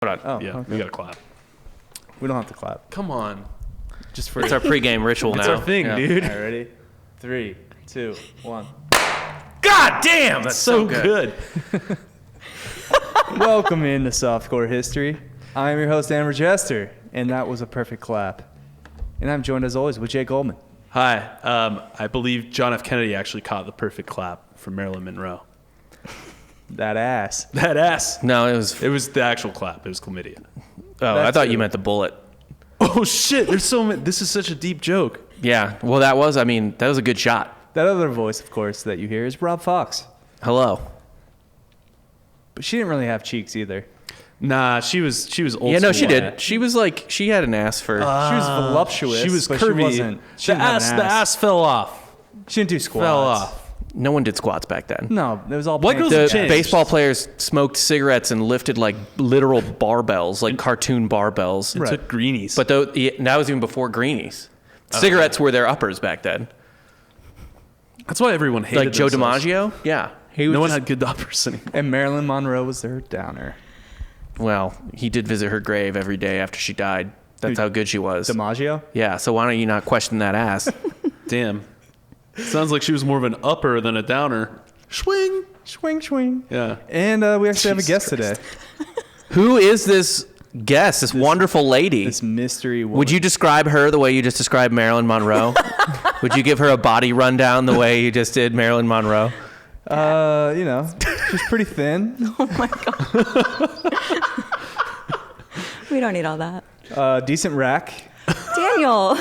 Hold on. Oh, yeah, okay. we gotta clap. We don't have to clap. Come on. Just for It's our pregame ritual now. It's our thing, dude. All right, ready? 3, 2, 1. God damn, that's so good. Welcome into Softcore History. I am your host, Amber Jester, and that was a perfect clap. And I'm joined as always with Jay Goldman. Hi. I believe John F. Kennedy actually caught the perfect clap from Marilyn Monroe. That ass. That ass. No, it was. It was the actual clap. It was chlamydia. Oh, I thought you meant the bullet. Oh shit! There's so many. This is such a deep joke. Yeah. Well, that was a good shot. That other voice, of course, that you hear is Rob Fox. Hello. But she didn't really have cheeks either. Nah, she was old. Yeah, no, she school. did. She was like, she had an ass for. She was voluptuous. She was but curvy. She wasn't. She The didn't have ass. an The ass fell off. She didn't do squats. Fell off. No one did squats back then. No, it was all What plain- goes The changed. baseball players smoked cigarettes and lifted like literal barbells, like cartoon barbells. It took greenies. But that was even before greenies. Cigarettes were their uppers back then. that's why everyone hated Like Joe themselves. DiMaggio. Yeah. He was No one just- had good uppers anymore. And Marilyn Monroe was their downer. Well, he did visit her grave every day after she died. That's how good she was. DiMaggio? Yeah, so why don't you not question that ass? Damn. Sounds like she was more of an upper than a downer. Swing. Swing, swing. Yeah. And we actually have a guest today. Who is this guest, this wonderful lady? This mystery woman. Would you describe her the way you just described Marilyn Monroe? Would you give her a body rundown the way you just did Marilyn Monroe? You know, she's pretty thin. Oh my god. We don't need all that. Decent rack. Daniel,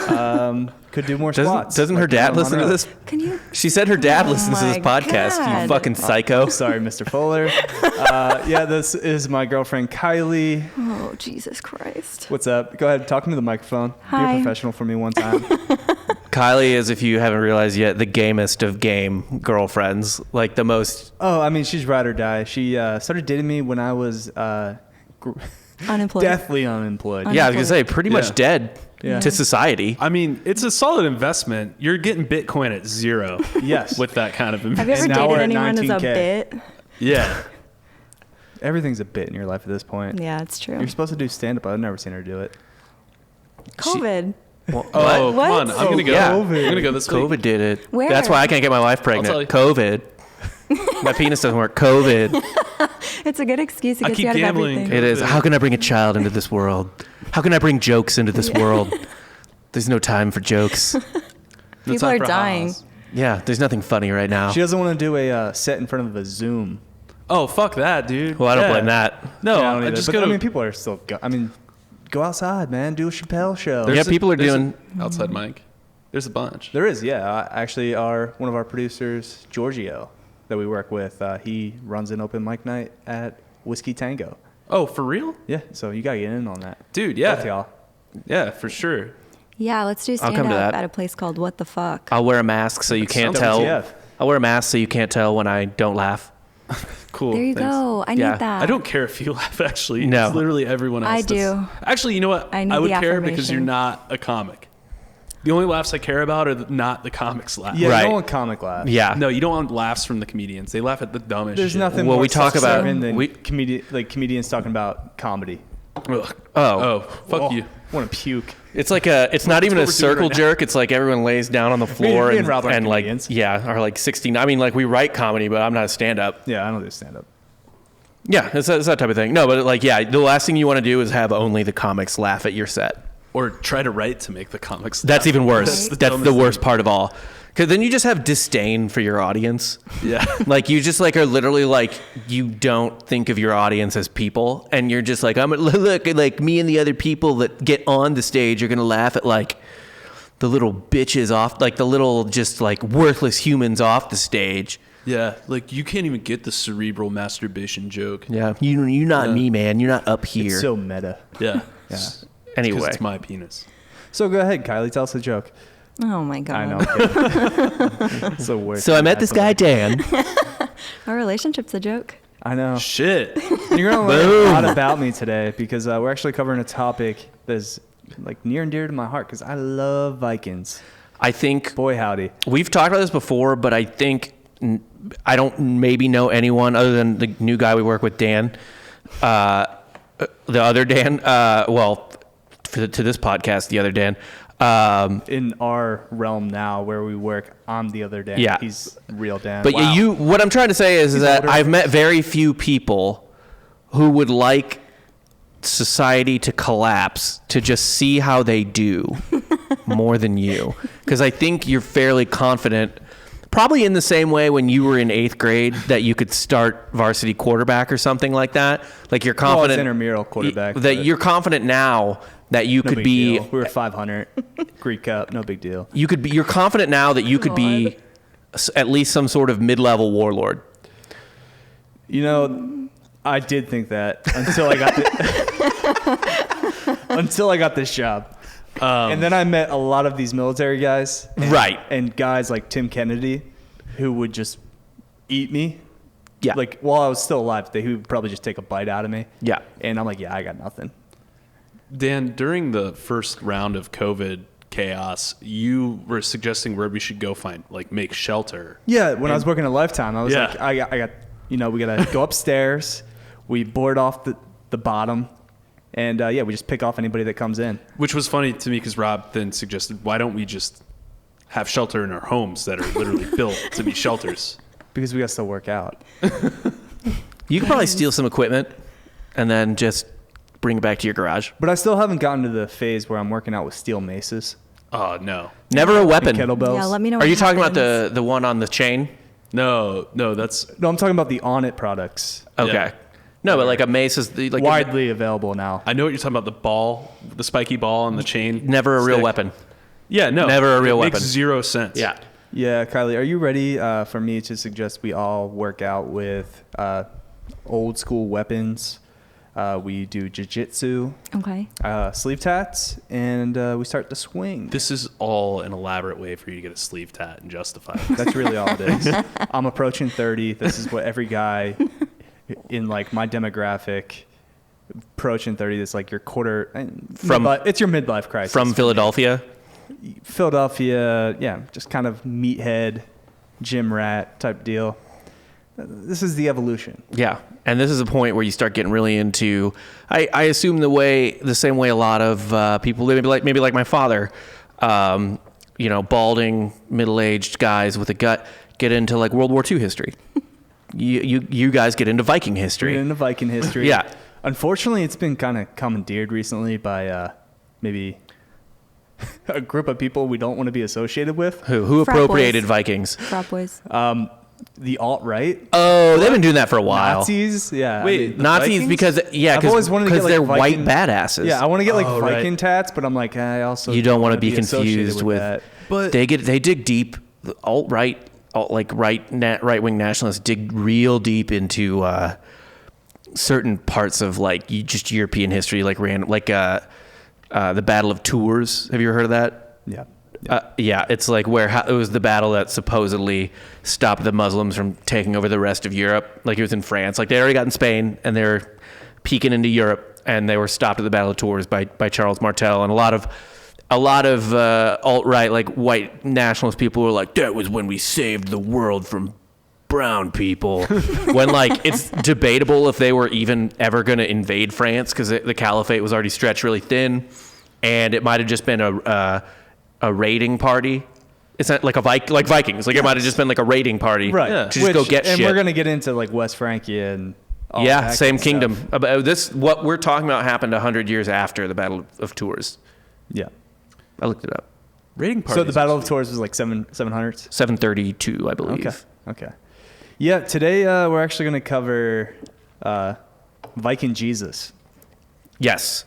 Could do more squats. Doesn't her like dad Marilyn listen to Monroe. this? can you? She said her dad listens to this my podcast, you God. fucking psycho. Sorry, Mr. Fuller. Yeah, this is my girlfriend, Kylie. Oh Jesus Christ. What's up? Go ahead, talk into the microphone. Be Hi. a professional for me one time. Kylie is, if you haven't realized yet, the gamest of game girlfriends. Like the most... Oh, I mean, she's ride or die. She started dating me when I was Unemployed. deathly unemployed. Yeah, I was going to say, pretty much Yeah. dead Yeah. to society. I mean, it's a solid investment. You're getting Bitcoin at zero. Yes. With that kind of Have investment. you ever And now we're dated at anyone as a 19K. bit? Yeah. Everything's a bit in your life at this point. Yeah, it's true. You're supposed to do stand-up. I've never seen her do it. COVID. Oh, What? come on. I'm going to go. Yeah. I'm going to go this week. COVID did it. Where? That's why I can't get my wife tell you. pregnant. COVID. My penis doesn't work. COVID. It's a good excuse to I get keep you out of gambling. everything. It is. How can I bring a child into this world? How can I bring jokes into this world? There's no time for jokes. No People time are for dying. ha-has. Yeah, there's nothing funny right now. She doesn't want to do a set in front of a Zoom. Oh, fuck that, dude. Well, I don't Yeah. blame that. No, Yeah, I don't I either. just But, go to... I mean, people are still... go outside, man. Do a Chappelle show. Yeah, people are there's doing- an outside mic. There's a bunch. There is, yeah. Actually, one of our producers, Giorgio, that we work with, he runs an open mic night at Whiskey Tango. Oh, for real? Yeah, so you got to get in on that. Dude, yeah. Both y'all. Yeah, for sure. Yeah, let's do I'll stand come to up that. at a place called What the Fuck. I'll wear a mask so you can't Sounds tell. WTF. I'll wear a mask so you can't tell when I don't laugh. Cool. There you thanks. go. I Yeah. need that. I don't care if you laugh, actually. No. It's literally everyone else. I that's- do. Actually, you know what? I need would the care because affirmation. you're not a comic. The only laughs I care about are not the comics laugh. Yeah, Right. no one comic laugh. Yeah. No, you don't want laughs from the comedians. They laugh at the dumbest There's shit. nothing Well, more we talk about- self-serving than we- comedians talking about comedy. Ugh. Oh. Fuck Oh, you. want to puke. It's like it's not even what a we're doing circle right now. jerk. It's like everyone lays down on the floor me and Rob aren't like, comedians. yeah, are like 16. I mean, like we write comedy, but I'm not a stand up. Yeah, I don't do stand-up. Yeah, it's that type of thing. No, but like, yeah, the last thing you want to do is have only the comics laugh at your set. Or try to write to make the comics That's laugh. even worse. the That's the dumbest worst part of all. Because then you just have disdain for your audience. thing. Yeah. Like you just like are literally like you don't think of your audience as people, and you're just like look like me and the other people that get on the stage are gonna laugh at like the little bitches off, like the little just like worthless humans off the stage. Yeah. Like, you can't even get the cerebral masturbation joke. Yeah, you're not Yeah. me, man. You're not up here. It's so meta. Yeah. Yeah. Anyway, It's my penis. So go ahead, Kylie. Tell us a joke. Oh my God. I know. I'm kidding. It's the worst. so I met this guy Dan. Our relationship's a joke. I know. Shit. You're going to learn a lot about me today because we're actually covering a topic that's like near and dear to my heart because I love Vikings. I think Boy, howdy. we've talked about this before, but I think I don't maybe know anyone other than the new guy we work with, Dan, The other Dan, to this podcast, the other Dan. In our realm now, where we work, I'm the other Dan. Yeah. He's real Dan. But what I'm trying to say is that older. I've met very few people who would like society to collapse to just see how they do more than you. Because I think you're fairly confident, probably in the same way when you were in 8th grade, that you could start varsity quarterback or something like that. Like you're confident. Well, it's intramural quarterback. That you're confident now that you no could big be. deal. We were 500 Greek Cup, no big deal. You're confident now that you could be at least some sort of mid-level warlord. You know, I did think that until I got this job. And then I met a lot of these military guys. Right. And guys like Tim Kennedy who would just eat me. Yeah. Like while I was still alive, he would probably just take a bite out of me. Yeah. And I'm like, yeah, I got nothing. Dan, during the first round of COVID chaos, you were suggesting where we should go make shelter. Yeah, when I was working at Lifetime, I was Yeah. like, I got, we got to go upstairs. We board off the bottom. And, we just pick off anybody that comes in. Which Which was funny to me because Rob then suggested, why don't we just have shelter in our homes that are literally built to be shelters? Because we got to still work out. You could probably steal some equipment and then just bring it back to your garage. But I still haven't gotten to the phase where I'm working out with steel maces Oh, no. Never a and weapon. kettlebells. Yeah, let me know. Are what you talking happens. about the one on the chain? No, that's... No, I'm talking about the On It products. Okay. Yeah. No, but like a mace is like Widely available now. I know what you're talking about, the ball, the spiky ball on the chain. never a real stick. weapon. Yeah, no. Never a real it weapon. Makes zero sense. Yeah. Yeah, Kylie, are you ready for me to suggest we all work out with old school weapons? We do jiu-jitsu, Okay. sleeve tats, and we start to swing. This is all an elaborate way for you to get a sleeve tat and justify it. That's really all it is. I'm approaching 30. This is what every guy in like my demographic approaching 30. That's like your it's your midlife crisis. From Philadelphia. Philadelphia, yeah, just kind of meathead, gym rat type deal. This is the evolution. Yeah. And this is a point where you start getting really into, I assume the same way a lot of people, maybe like my father, balding, middle-aged guys with a gut get into like World War II history. You guys get into Viking history. We're into Viking history. Yeah. Unfortunately, it's been kind of commandeered recently by maybe a group of people we don't want to be associated with. Who Frat appropriated boys. Vikings? Frat boys. The alt-right. Oh, they've been doing that for a while. Nazis. Yeah. Wait, the Nazis Vikings? I've always wanted to get, like, they're Viking- white badasses. Yeah, I want to get like Oh, right. Viking tats, but I'm like, I also You don't want to be associated confused with. that. But- they dig deep. Right wing nationalists dig real deep into certain parts of like just European history, like the Battle of Tours. Have you ever heard of that? Yeah. Yeah, it's like it was the battle that supposedly stopped the Muslims from taking over the rest of Europe. Like it was in France. Like they already got in Spain and they were peeking into Europe, and they were stopped at the Battle of Tours by Charles Martel. And a lot of alt-right, like white nationalist people were like, that was when we saved the world from brown people. When like it's debatable if they were even ever going to invade France because the caliphate was already stretched really thin, and it might have just been a raiding party. It's not like like Vikings. Like it might have just been like a raiding party, Right. Yeah. To just go get and shit. we're gonna get into like West Francia and all Yeah, that same good kingdom. stuff. What we're talking about happened 100 years after the Battle of Tours. Yeah. I looked it up. Raiding parties. So the Battle of Tours was like 700s. 732, I believe. Okay. Yeah. Today we're actually gonna cover Viking Jesus, Yes.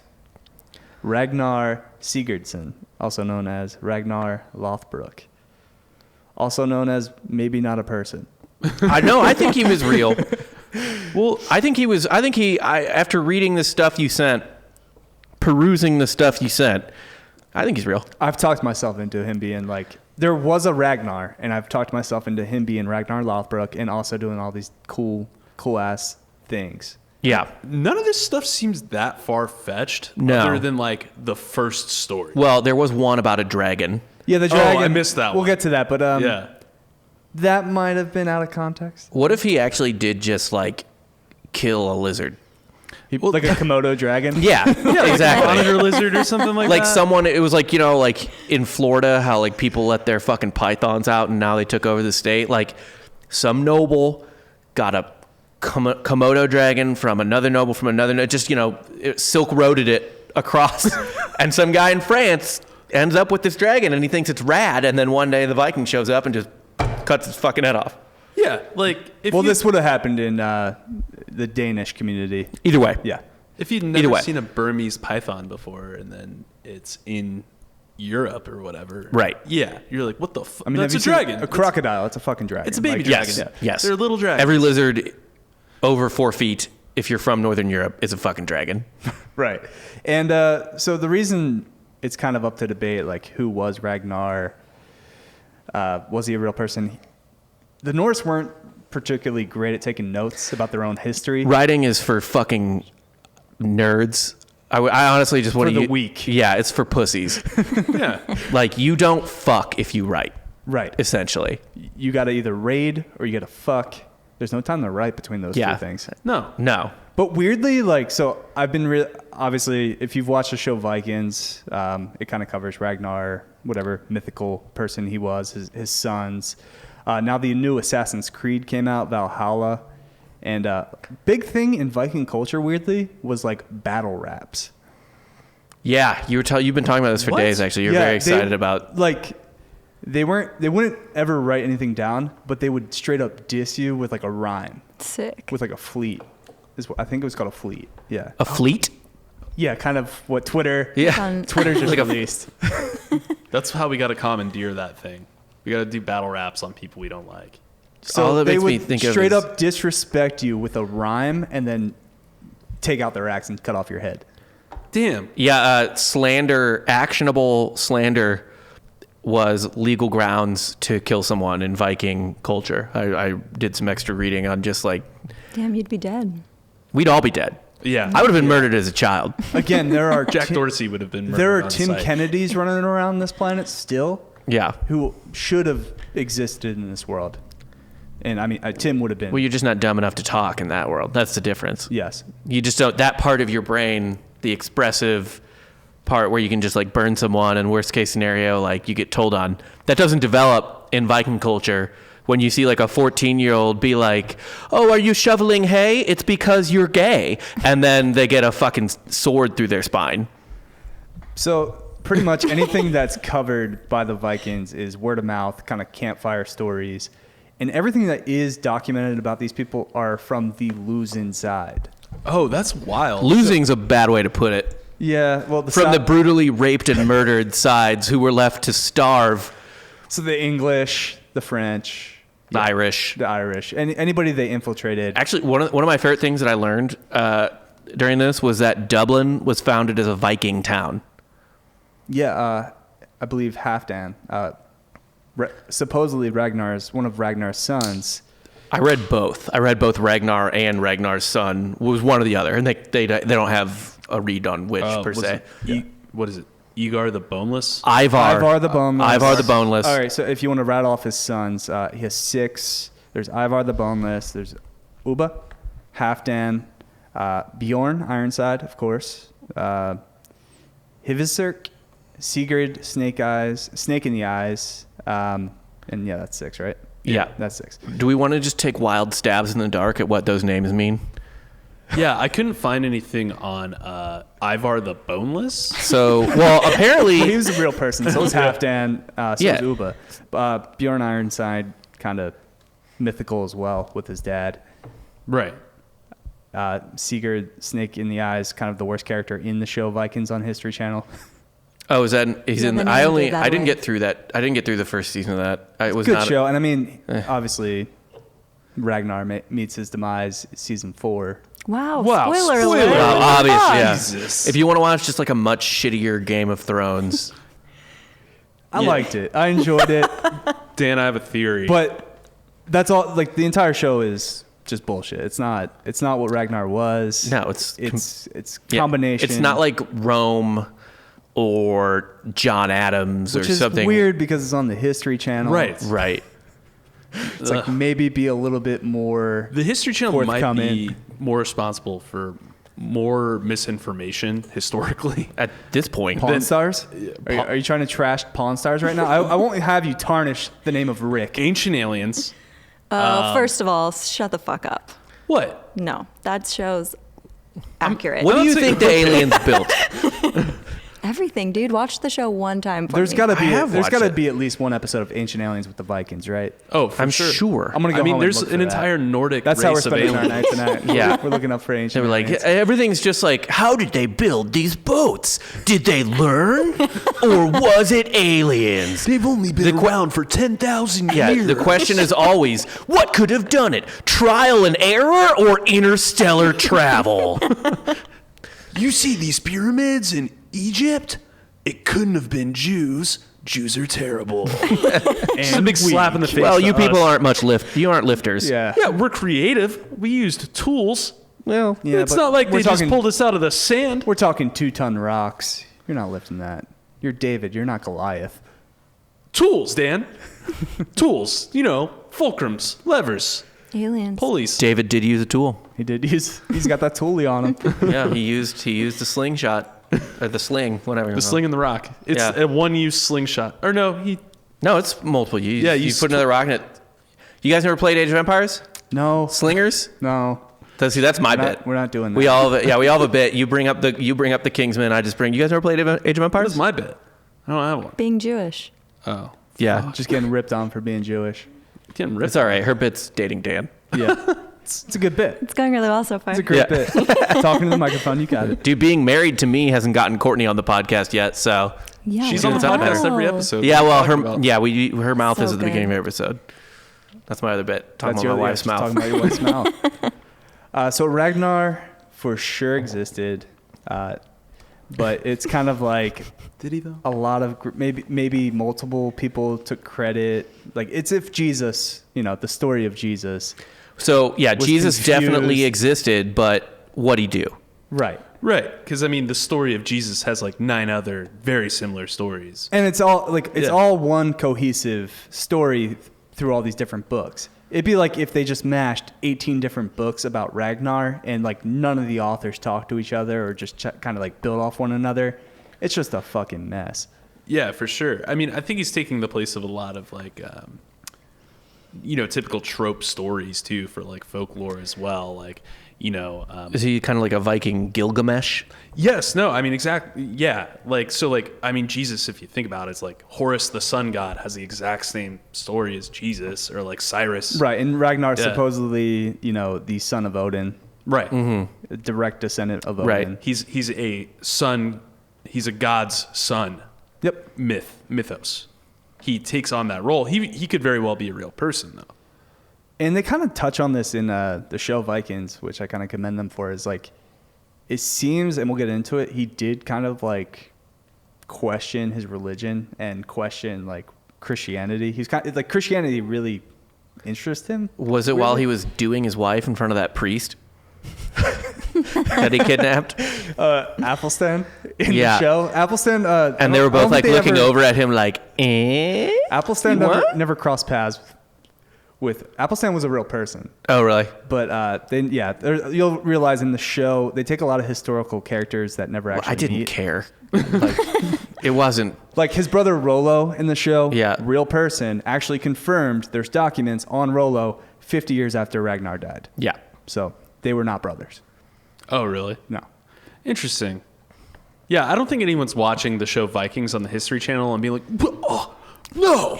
Ragnar Sigurdsson, also known as Ragnar Lothbrok, also known as maybe not a person. I think he was real. Well, after reading the stuff you sent, perusing the stuff you sent, I think he's real. I've talked myself into him being like, there was a Ragnar, and I've talked myself into him being Ragnar Lothbrok and also doing all these cool ass things. Yeah. None of this stuff seems that far-fetched. No. Other than like the first story. Well, there was one about a dragon. Yeah, the dragon. I missed that We'll one. get to that, but Yeah. that might have been out of context. What if he actually did just like kill a lizard? Like a Komodo dragon. Yeah, exactly. Monitor lizard or something like Like that. someone, it was like, like in Florida, how like people let their fucking pythons out and now they took over the state. Like some noble got a Komodo dragon from another noble from another, just, it Silk Roaded it across. And some guy in France ends up with this dragon and he thinks it's rad. And then one day the Viking shows up and just cuts his fucking head off. Yeah, like this would have happened in the Danish community. Either way. Yeah. If you'd never seen a Burmese python before and then it's in Europe or whatever. Right. Yeah. You're like, what the fuck? I mean, that's a dragon. A crocodile. It's a fucking dragon. It's a baby dragon. Yes. They're a little dragon. Every lizard over 4 feet, if you're from Northern Europe, is a fucking dragon. Right. And so the reason it's kind of up to debate, like who was Ragnar? Was he a real person? The Norse weren't particularly great at taking notes about their own history. Writing is for fucking nerds. I honestly just want to... For the weak. Yeah, it's for pussies. Yeah. Like, you don't fuck if you write. Right. Essentially. You got to either raid or you got to fuck. There's no time to write between those two things. No. But weirdly, like, so I've been obviously, if you've watched the show Vikings, it kind of covers Ragnar, whatever mythical person he was, his sons. Now the new Assassin's Creed came out, Valhalla. And big thing in Viking culture, weirdly, was like battle raps. Yeah, you've been talking about this for days, actually. You're very excited about... Like, they wouldn't ever write anything down, but they would straight up diss you with like a rhyme. Sick. With like a fleet. I think it was called a fleet. Yeah. A fleet? Yeah, kind of what Twitter. Yeah. Twitter just Like released. That's how we got to commandeer that thing. We got to do battle raps on people we don't like. So All that they makes me would think of straight is- up disrespect you with a rhyme and then take out their axe and cut off your head. Damn. Yeah, slander, actionable slander was legal grounds to kill someone in Viking culture. I did some extra reading on just like... Damn, you'd be dead. We'd all be dead. Yeah. I would have been murdered as a child. Again, there are Jack Dorsey would have been murdered there are on Tim sight. Kennedys running around this planet still Yeah. who should have existed in this world. And I mean, Tim would have been. Well, you're just not dumb enough to talk in that world. That's the difference. Yes. You just don't... That part of your brain, the expressive part where you can just like burn someone and worst case scenario, like you get told on, that doesn't develop in Viking culture. When you see like a 14-year-old be like, oh, are you shoveling hay? It's because you're gay. And then they get a fucking sword through their spine. So pretty much anything that's covered by the Vikings is word of mouth, kind of campfire stories. And everything that is documented about these people are from the losing side. Oh, that's wild. Losing's a bad way to put it. Yeah, well, From the brutally raped and murdered sides who were left to starve. So the English, the French, The Irish. anybody they infiltrated. Actually, one of my favorite things that I learned during this was that Dublin was founded as a Viking town. Yeah, I believe Halfdan. Supposedly one of Ragnar's sons. I read both. I read both Ragnar and Ragnar's son was one or the other, and they don't have a read on which per se. What is it? Igar the Boneless? Ivar the Boneless. Ivar the Boneless. All right, so if you want to rattle off his sons, he has 6. There's Ivar the Boneless. There's Ubba, Halfdan, Bjorn Ironside, of course, Hviserk, Sigurd Snake in the Eyes, and yeah, that's 6, right? Yeah. That's 6. Do we want to just take wild stabs in the dark at what those names mean? Yeah, I couldn't find anything on Ivar the Boneless. So, well, apparently... He was a real person. So was Halfdan, so Yeah. was Ubba. Bjorn Ironside, kind of mythical as well with his dad. Right. Sigurd Snake in the Eyes, kind of the worst character in the show Vikings on History Channel. Oh, is that he's Yeah, in? the I name that didn't way. get through that. I didn't get through the first season of that. It was Good not show, and I mean, obviously, Ragnar meets his demise season 4. Wow. Wow, Spoiler spoiler alert. alert. obvious, yeah. Jesus. If you want to watch just like a much shittier Game of Thrones, I liked it. I enjoyed it, Dan, I have a theory. but that's all. Like the entire show is just bullshit. It's not what Ragnar was. no, it's yeah, combination. It's not like Rome or John Adams which or is something. weird because it's on the History Channel. Right. Right. It's like maybe be a little bit more. The History Channel might forthcoming. be more responsible for more misinformation historically. At this point, Pawn Stars? Are you trying to trash Pawn Stars right now? I won't have you tarnish the name of Rick. Ancient Aliens. First of all, shut the fuck up. What? No, that show's accurate. what do you think the aliens built? Everything, dude. Watch the show one time for There's me. got to watched it. be at least one episode of Ancient Aliens with the Vikings, right? Oh, for I'm sure. sure. I'm gonna go I mean, home and there's look for an that. entire Nordic That's how we're race of spending our aliens. night tonight. Yeah. We're looking up for Ancient They were like, Aliens. everything's just like, how did they build these boats? Did they learn? Or was it aliens? They've only been around for 10,000 Yeah, years. the question is always, what could have done it? Trial and error or interstellar travel? You see these pyramids in Egypt? It couldn't have been Jews. Jews are terrible. It's a big slap in the face. Well, to you people us. you aren't lifters. Yeah. Yeah, we're creative. We used tools. Well, Yeah, It's but not like we're they just talking- pulled us out of the sand. We're talking 2-ton rocks. You're not lifting that. You're David. You're not Goliath. Tools, Dan. Tools. You know, fulcrums, levers, Aliens. pulleys. David did use a tool. He did. He's got that toolie on him. Yeah, he used the slingshot or the sling, whatever. The sling and the rock. It's Yeah. a one-use slingshot. Or no, he. No, it's multiple. Yeah, you you put another rock in it. You guys never played Age of Empires? No. Slingers? No. See, that's my We're bit. not, we're not doing that. We all have we all have a bit. You bring up the Kingsman. I just bring. You guys never played Age of That Empires? was my bit. I don't have one. Being Jewish. Oh. Yeah, Just getting ripped on for being Jewish. Getting ripped. it's all right. Her bit's dating Dan. Yeah. It's a good bit. It's going really well so far. It's a great Yeah. bit. Talking to the microphone, you got it. Dude, being married to me hasn't gotten Courtney on the podcast yet, so Yeah, She's we on the sound podcast better. every episode. yeah. Well, her mouth So is at the beginning of good. every episode. That's my other bit. Talking That's about my yeah, wife's just mouth. Talking about your wife's mouth. So Ragnar for sure existed, but it's kind of like Did he though? a lot of maybe multiple people took credit. Like it's if Jesus, the story of Jesus. So yeah, Was Jesus confused. definitely existed, but what'd he do? Right. Right, because I mean, the story of Jesus has like 9 other very similar stories. And it's all Yeah. all one cohesive story through all these different books. It'd be like if they just mashed 18 different books about Ragnar and like none of the authors talk to each other or just kind of like build off one another. It's just a fucking mess. Yeah, for sure. I mean, I think he's taking the place of a lot of like, typical trope stories too for like folklore as well. Like, Is he kind of like a Viking Gilgamesh? yes, no, I mean, exactly. Yeah. Jesus, if you think about it, it's like Horus, the sun god, has the exact same story as Jesus, or like Cyrus. Right. And Ragnar Yeah. supposedly, the son of Odin, Right. a direct descendant of Odin. Right. He's a son. He's a god's son. Yep. Mythos. He takes on that role. He could very well be a real person though. And they kind of touch on this in the show Vikings, which I kind of commend them for, is like, it seems, and we'll get into it, he did kind of like question his religion and question like Christianity. He's kind of like Christianity really interests him. Was it while he was doing his wife in front of that priest that he kidnapped? Athelstan in Yeah. the show. Athelstan, And they were both like looking over at him like, eh? Athelstan What? never crossed paths with Athelstan was a real person. Oh, really? But then, you'll realize in the show they take a lot of historical characters that never actually I didn't meet. care. Like, It wasn't. like his brother Rollo in the show, Yeah. real person, actually confirmed. There's documents on Rollo 50 years after Ragnar died. Yeah. So they were not brothers. Oh, really? No. Interesting. Yeah, I don't think anyone's watching the show Vikings on the History Channel and being like, oh, no,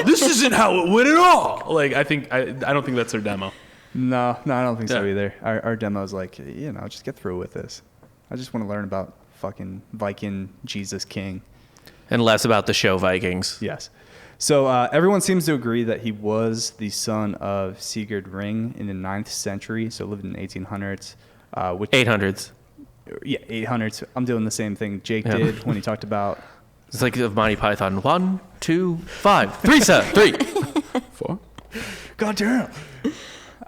this isn't how it went at all. Like, I don't think that's their demo. No, I don't think so Yeah. either. Our demo's like, just get through with this. I just want to learn about fucking Viking Jesus King. And less about the show Vikings. Yes. So everyone seems to agree that he was the son of Sigurd Ring in the 9th century, so lived in the 1800s. 800s. Yeah, 800s. I'm doing the same thing Jake Yeah. did when he talked about. It's like the Monty Python. 1, 2, 5. 3, 3. 4. God damn.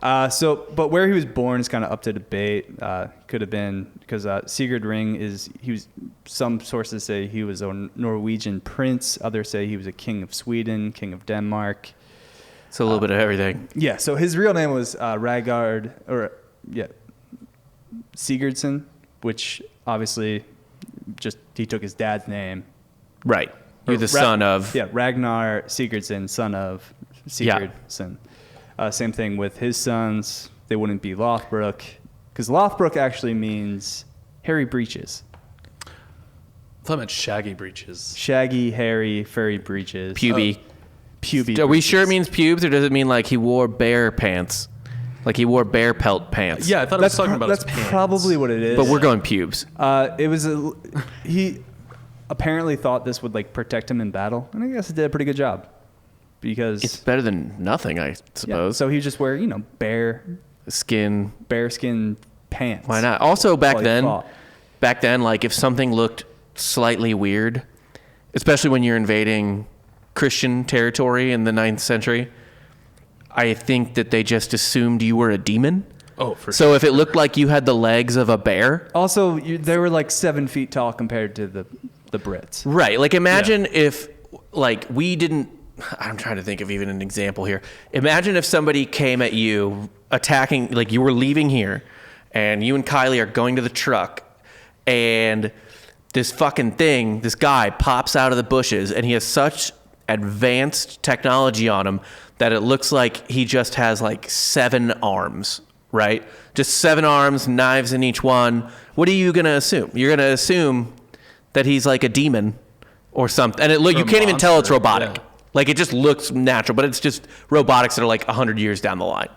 But where he was born is kind of up to debate. Could have been because Sigurd Ring some sources say he was a Norwegian prince. Others say he was a king of Sweden, king of Denmark. It's a little bit of everything. Yeah. So his real name was Ragnar, Sigurdsson, which obviously just he took his dad's name. Right. You're the son of. Yeah, Ragnar Sigurdsson, son of Sigurdsson. Same thing with his sons. They wouldn't be Lothbrok, because Lothbrok actually means hairy breeches. I thought it meant shaggy breeches. Shaggy, hairy, furry breeches. Puby. Puby. Are we sure it means pubes, or does it mean like he wore bear pants? Like he wore bear pelt pants? Yeah, I thought it was talking about his That's pants. probably what it is. But we're going pubes. It was he apparently thought this would like protect him in battle, and I guess it did a pretty good job because It's better than nothing, I suppose. so he just wear Skin. bearskin pants. Why not? Also, back While he then, fought. like if something looked slightly weird, especially when you're invading Christian territory in the 9th century, I think that they just assumed you were a demon. Oh, for So sure. if it looked like you had the legs of a bear, Also, they were like 7 feet tall compared to the Brits. right? Like imagine if like we didn't. I'm trying to think of even an example here. Imagine if somebody came at you attacking, like you were leaving here, and you and Kylie are going to the truck, and this guy pops out of the bushes, and he has such advanced technology on him that it looks like he just has like 7 arms, right? Just 7 arms, knives in each one. What are you going to assume? You're going to assume that he's like a demon or something. And you can't even tell it's monster, robotic. yeah. Like it just looks natural, but it's just robotics that are like 100 years down the line.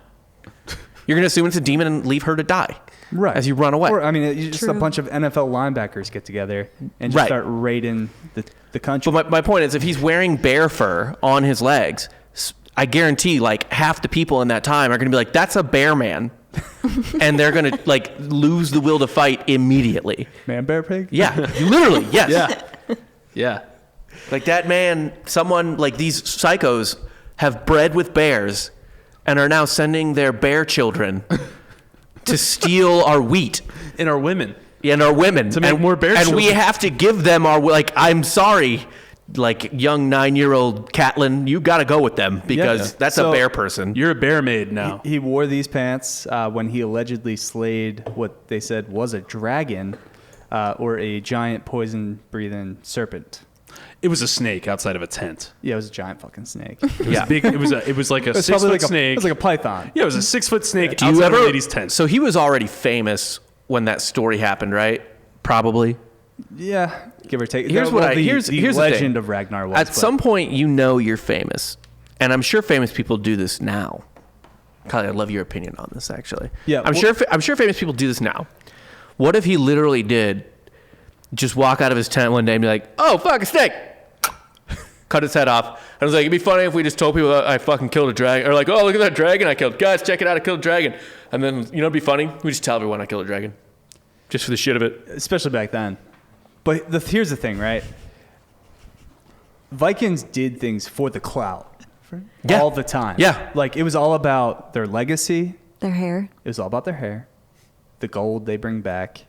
You're going to assume it's a demon and leave her to die. Right. As you run away. Or, I mean, just a True. bunch of NFL linebackers get together and just Right. start raiding the country. But my point is, if he's wearing bear fur on his legs, I guarantee like half the people in that time are going to be like, that's a bear man. And they're going to like lose the will to fight immediately. Man, bear, pig? Yeah, literally, yes. Yeah. Yeah. Like that man, someone like these psychos have bred with bears and are now sending their bear children to steal our wheat And our women. and our women. To make more bear And we children. have to give them our, like, I'm sorry, like young 9-year-old Catelyn, you got to go with them because Yeah. that's So- a bear person. You're a bear maid now. He wore these pants when he allegedly slayed what they said was a dragon or a giant poison-breathing serpent. It was a snake outside of a tent. Yeah, it was a giant fucking snake. It was big. It was like a It was 6 probably foot snake. It was like a python. Yeah, it was a 6 foot snake Do you outside ever, of a lady's tent. So he was already famous when that story happened, right? Probably. Yeah, give or take. Here's what here's the the legend thing. of Ragnar was. At but- some point, you know you're famous, and I'm sure famous people do this now. Kylie, I'd love your opinion on this. Actually, Yeah, I'm well- sure famous people do this now. What if he literally did just walk out of his tent one day and be like, "Oh fuck, a snake!" Cut its head off. And I was like, it'd be funny if we just told people that I fucking killed a dragon, or like, "Oh, look at that dragon I killed, guys, check it out, I killed a dragon." And then it'd be funny. We just tell everyone I killed a dragon, just for the shit of it. especially back then. But here's the thing, right? Vikings did things for the clout Yeah. all the time. Yeah. Like it was all about their legacy. Their hair. It was all about their hair, the gold they bring back.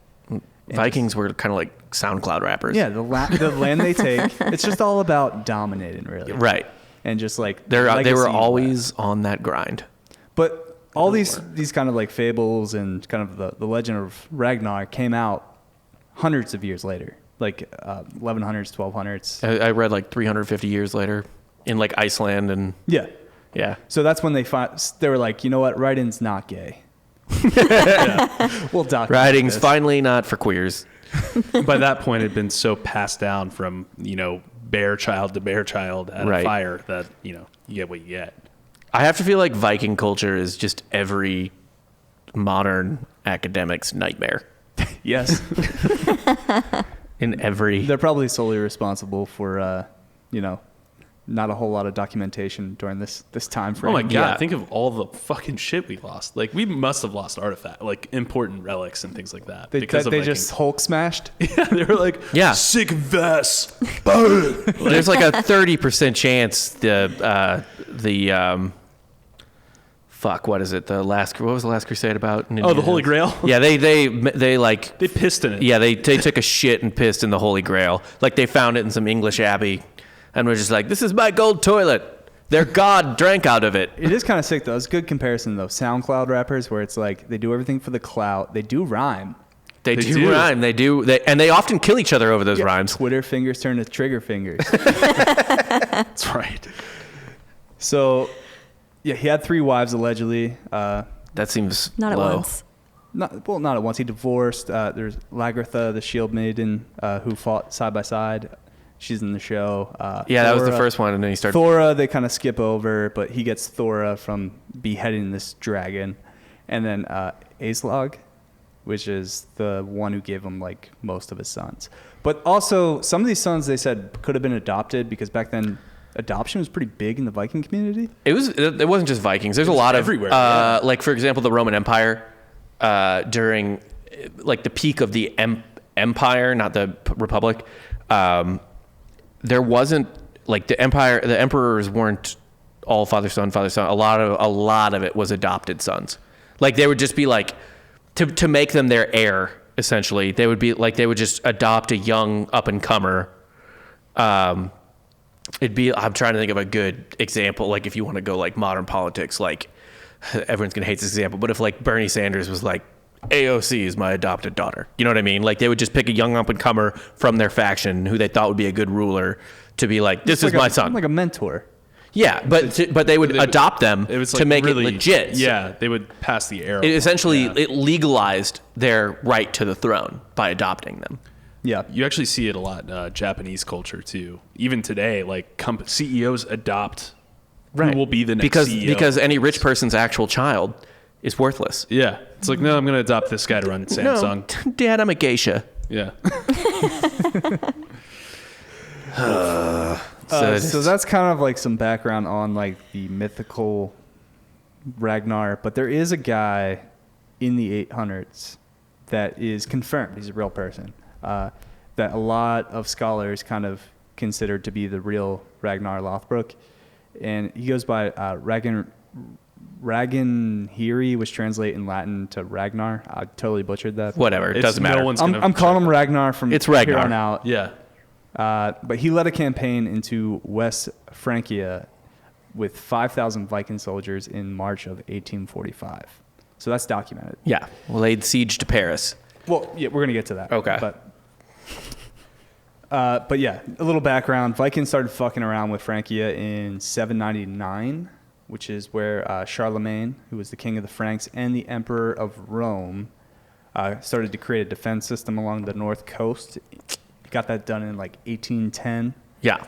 Vikings were kind of like SoundCloud rappers. Yeah, the land they take. It's just all about dominating, really. Right. And just like They legacy were and all that. always on that grind. But all these kind of like fables and kind of the legend of Ragnar came out hundreds of years later, like 1100s, 1200s. I read like 350 years later in like Iceland and Yeah. yeah. So that's when they were like, you know what, writing's not gay. We'll document Writing's this. finally not for queers. By that point, it had been so passed down from, bear child to bear child at Right. a fire that, you get what you get. I have to feel like Viking culture is just every modern academic's nightmare. Yes. In every They're probably solely responsible for, not a whole lot of documentation during this time frame. Oh my God. Yeah. Think of all the fucking shit we lost. Like, we must have lost artifacts, like important relics and things like that. They because of just Hulk smashed. Yeah, they were like, Yeah. sick vests. Boom. there's like a 30% chance what is it? What was the last crusade about? Oh, the Holy Grail? Yeah, they like They pissed in it. yeah, they took a shit and pissed in the Holy Grail. Like they found it in some English abbey and were just like, "This is my gold toilet." Their god drank out of it. It is kind of sick, though. It's a good comparison, though. SoundCloud rappers, where it's like they do everything for the clout. They do rhyme. They do rhyme. And they often kill each other over those rhymes. Twitter fingers turn to trigger fingers. That's right. So, yeah, he had 3 wives, allegedly. That seems Not low. at once. Not at once. He divorced. There's Lagertha, the shield maiden, who fought side by side. She's in the show. Yeah, that was the first one, and then he started. Thora, they kind of skip over, but he gets Thora from beheading this dragon. And then Aslog, which is the one who gave him like most of his sons. But also, some of these sons they said could have been adopted because back then adoption was pretty big in the Viking community. It wasn't just Vikings. There's a lot of everywhere, like for example, the Roman Empire during like the peak of the empire, not the Republic. There wasn't like the emperors weren't all father son. A lot of it was adopted sons. Like they would just be like to make them their heir. Essentially, they would just adopt a young up and comer. I'm trying to think of a good example. Like if you want to go like modern politics, like everyone's gonna hate this example, but if like Bernie Sanders was like, AOC is my adopted daughter. You know what I mean? Like they would just pick a young up and comer from their faction who they thought would be a good ruler to be like, this is my son. Like a mentor. Yeah, but they would adopt them to make it legit. Yeah, they would pass the arrow. It legalized their right to the throne by adopting them. Yeah. You actually see it a lot, Japanese culture too. Even today, like CEOs adopt who will be the next CEO. Because any rich person's actual child is worthless. Yeah. It's like, no, I'm going to adopt this guy to run Samsung. No, Dad, I'm a geisha. Yeah. So that's kind of like some background on like the mythical Ragnar, but there is a guy in the 800s that is confirmed. He's a real person that a lot of scholars kind of considered to be the real Ragnar Lothbrok, and he goes by Ragnhiri, which translate in Latin to Ragnar. I totally butchered that. Whatever, it doesn't matter. I'm calling him Ragnar from it's Ragnar. here on out. Yeah. But he led a campaign into West Francia with 5,000 Viking soldiers in March of 1845. So that's documented. Yeah, laid siege to Paris. Well, yeah, we're going to get to that. Okay. But yeah, a little background. Vikings started fucking around with Francia in 799, which is where Charlemagne, who was the king of the Franks and the emperor of Rome, started to create a defense system along the north coast. Got that done in like 1810. Yeah.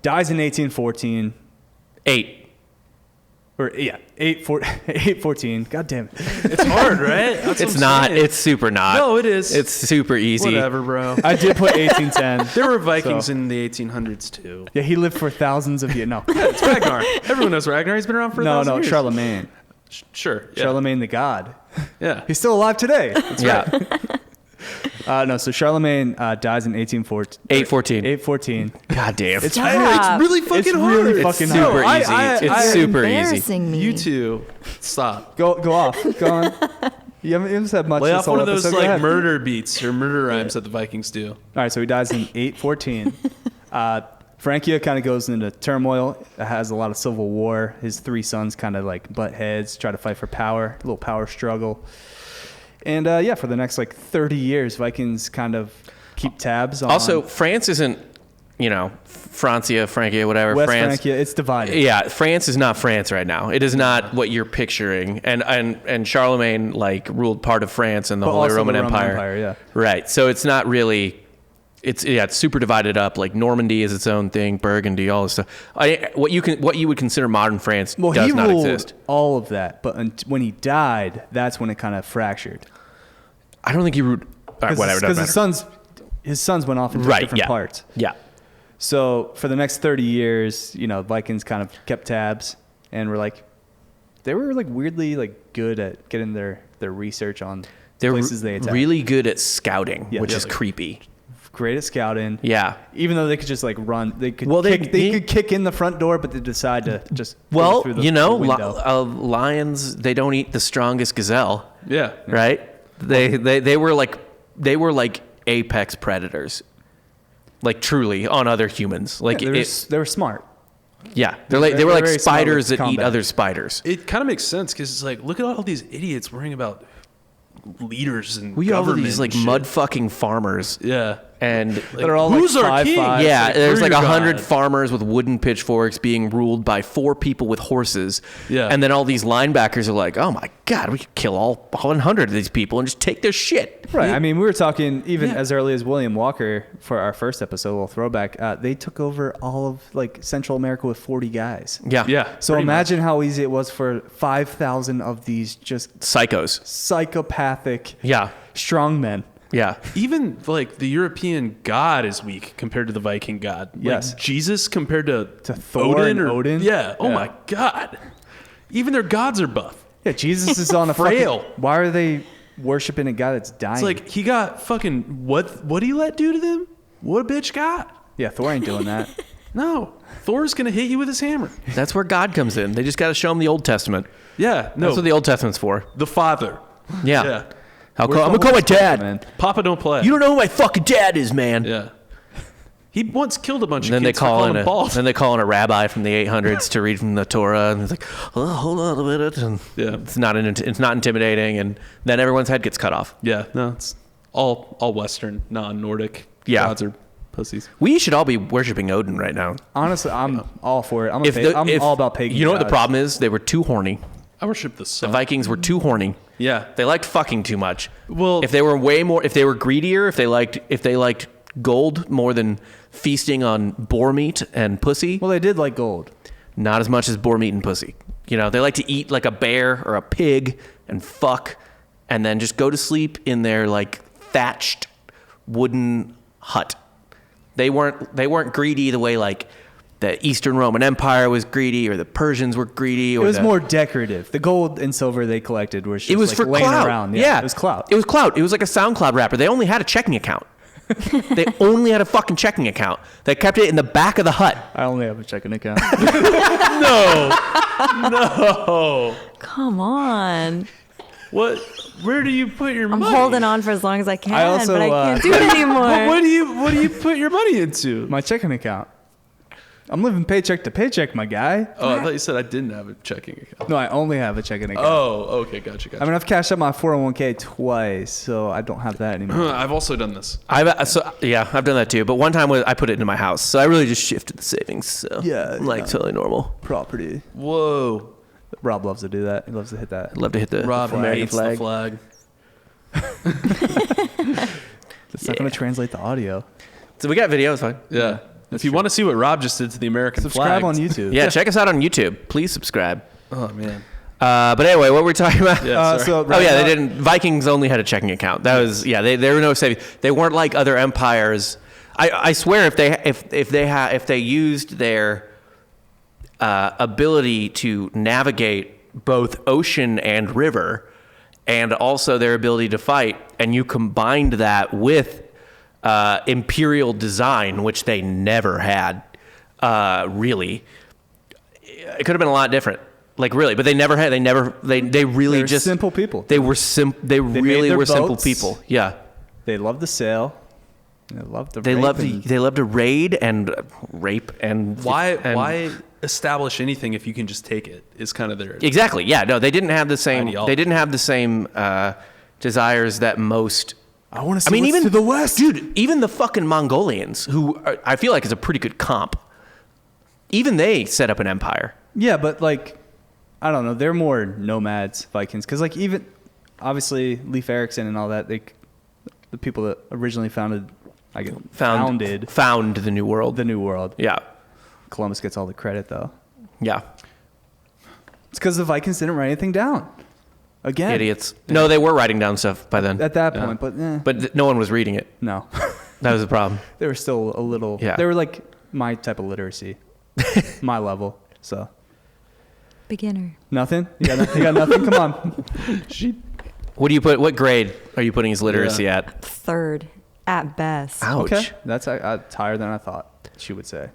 Dies in 1814. 814. God damn it. It's hard, right? That's It's what I'm not. saying. It's super not. No, it is. It's super easy. Whatever, bro. I did put 1810. There were Vikings So- in the 1800s too. Yeah, he lived for thousands of years. No, It's Ragnar. Everyone knows Ragnar. He's been around for 1,000 years. Charlemagne. Sure. Yeah. Charlemagne the god. Yeah. He's still alive today. Yeah. So Charlemagne dies in 1814. 814. 814. God damn. It's Stop. really fucking It's hard. really It's fucking super hard. easy. I- It's super easy. Embarrassing me. You two, stop. Go off. Go on. You haven't said much. Lay this off whole one of those episode. Go like ahead. murder beats or murder rhymes that the Vikings do. All right, so he dies in 814. Francia kind of goes into turmoil. It has a lot of civil war. His 3 sons kind of like butt heads, try to fight for power, a little power struggle. And for the next like 30 years, Vikings kind of keep tabs on. Also, France isn't, Francia, whatever. West France. Francia, it's divided. Yeah, France is not France right now. It is not what you're picturing. And Charlemagne like ruled part of France and the But Holy also Roman the Roman Empire. Empire, yeah. Right. So it's not really. It's super divided up. Like Normandy is its own thing, Burgundy, all this stuff. What you would consider modern France Well, does he not ruled exist. all of that, but when he died, that's when it kind of fractured. I don't think he ruled. Whatever. Because Doesn't his sons went off into Right, different yeah. parts. Yeah. So for the next 30 years, Vikings kind of kept tabs, and they were like weirdly like good at getting their research on They're places they attacked. really good at scouting, Yeah. which Yeah, is like- creepy. Great at scouting. Yeah. Even though they could just like run, they could Well, they could kick in the front door, but they decide to just go through the window. Lions, they don't eat the strongest gazelle, Yeah. right? They were like apex predators, like truly on other humans. Like they were smart. Yeah, they were They're like very smart spiders with that eat combat. other spiders. It kind of makes sense because it's like, look at all these idiots worrying about leaders and We all government these like and shit. mud fucking farmers. Yeah. And They're all who's like our king? 5'5". yeah, like, there's we're like your 100 god. farmers with wooden pitchforks being ruled by 4 people with horses. Yeah. And then all these linebackers are like, oh my God, we could kill all 100 of these people and just take their shit. Right. I mean, we were talking even Yeah. as early as William Walker for our first episode, a little throwback. They took over all of like Central America with 40 guys. Yeah. Yeah. So pretty imagine how easy it was for 5,000 of these just Psychos. psychopathic Yeah. strongmen. Yeah. Even like the European god is weak compared to the Viking god. Like, Yes. Jesus compared to Thor and Odin? Yeah. Oh Yeah. my god. Even their gods are buff. Yeah, Jesus is on a Frail. fucking... Why are they worshiping a guy that's dying? It's like he got fucking what he let do to them? What a bitch got. yeah, Thor ain't doing that. No. Thor's gonna hit you with his hammer. That's where God comes in. They just got to show them the Old Testament. Yeah. No. That's what the Old Testament's for. the father. Yeah. Yeah. I'm Where's going the to call my Holy Spirit, dad. man? Papa don't play. You don't know who my fucking dad is, man. Yeah. He once killed a bunch And then of they kids for call calling in him a bald. then they call in a rabbi from the 800s to read from the Torah, and it's like, oh, hold on a minute, and Yeah. it's not intimidating, and then everyone's head gets cut off. Yeah. No, it's all Western, non-Nordic. Yeah. Gods are pussies. We should all be worshiping Odin right now. Honestly, I'm all for it. I'm If all about pagan You know what the gods. problem is? They were too horny. I worship the The sun. Vikings were too horny. Yeah. They liked fucking too much. Well- if they were greedier, if they liked gold more than feasting on boar meat and pussy, Well, they did like gold. not as much as boar meat and pussy. You know, they like to eat like a bear or a pig and fuck, and then just go to sleep in their like thatched wooden hut. They weren't greedy the way like the Eastern Roman Empire was greedy, or the Persians were greedy. Or It was the- more decorative. The gold and silver they collected was just It was like for laying clout. around. Yeah, It was clout. It was clout. It was like a SoundCloud rapper. They only had a checking account. They only had a fucking checking account. They kept it in the back of the hut. I only have a checking account. No. Come on. What? Where do you put your I'm money? holding on for as long as I can, I also, but I can't do it But anymore. what do you put your money into? My checking account. I'm living paycheck to paycheck, my guy. Oh, I thought you said I didn't have a checking account. No, I only have a checking account. Oh, okay, gotcha. I mean, I've cashed out my 401k twice, so I don't have that anymore. I've also done this. I've done that too. But one time I put it into my house, so I really just shifted the savings. So Yeah, like yeah. totally normal. Property. Whoa. Rob loves to do that. He loves to hit that. I'd love to hit the Rob American hates flag. the flag. It's not going to translate the audio. So we got videos, fine. Yeah. If you want to see what Rob just did to the American Subscribe flag. on YouTube. Yeah, check us out on YouTube. Please subscribe. Oh, man. But anyway, what were we talking about? Yeah, sorry. So Oh yeah, they Ragnar- didn't. Vikings only had a checking account. That was They were no savings. They weren't like other empires. I swear if they used their ability to navigate both ocean and river, and also their ability to fight, and you combined that with imperial design, which they never had, really, it could have been a lot different. Like really, but they never had. They really They're just simple people. They were They made really their were simple boats. people. Yeah. They love to sail. They love to They rape love and- to raid and rape and Why establish anything if you can just take it? Is kind of their exactly. Yeah, no, they didn't have the same. Ideology. They didn't have the same desires that most. I want to see I mean, what's even to the west. dude. Even the fucking Mongolians, who I feel like is a pretty good comp. Even they set up an empire. Yeah, but like, I don't know. They're more nomads, Vikings, because like even obviously Leif Erikson and all that. The people that originally founded Found the New World. the New World. Yeah, Columbus gets all the credit though. yeah. It's because the Vikings didn't write anything down. Again, Idiots. No, they were writing down stuff by then, at that point, but no one was reading it. no, That was the problem. they were still a little. Yeah. They were like my type of literacy, my level. So Beginner. nothing. You got nothing. Come on. What do you put? What grade are you putting his literacy at? Third at best. Ouch. Okay, that's higher than I thought she would say.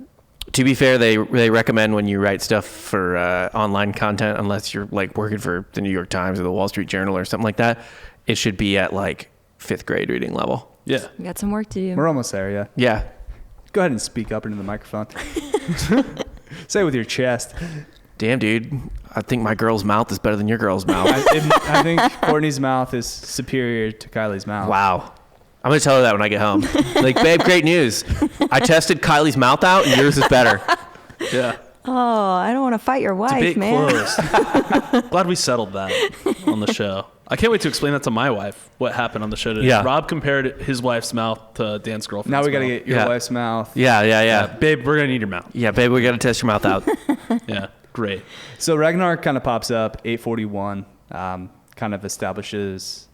To be fair, they recommend when you write stuff for online content, unless you're like working for the New York Times or the Wall Street Journal or something like that, it should be at like 5th grade reading level. Yeah. We got some work to do. We're almost there. Yeah. Yeah. Go ahead and speak up into the microphone. Say it with your chest. Damn, dude. I think my girl's mouth is better than your girl's mouth. I think Courtney's mouth is superior to Kylie's mouth. Wow. I'm going to tell her that when I get home. Like, babe, great news. I tested Kylie's mouth out, and yours is better. Yeah. Oh, I don't want to fight your wife, Debate man. closed. Glad we settled that on the show. I can't wait to explain that to my wife, what happened on the show today. Yeah. Rob compared his wife's mouth to Dan's girlfriend's Now we got to mouth. get your wife's mouth. Yeah. Babe, we're going to need your mouth. Yeah, babe, we got to test your mouth out. Yeah, great. So Ragnar kind of pops up, 841, kind of establishes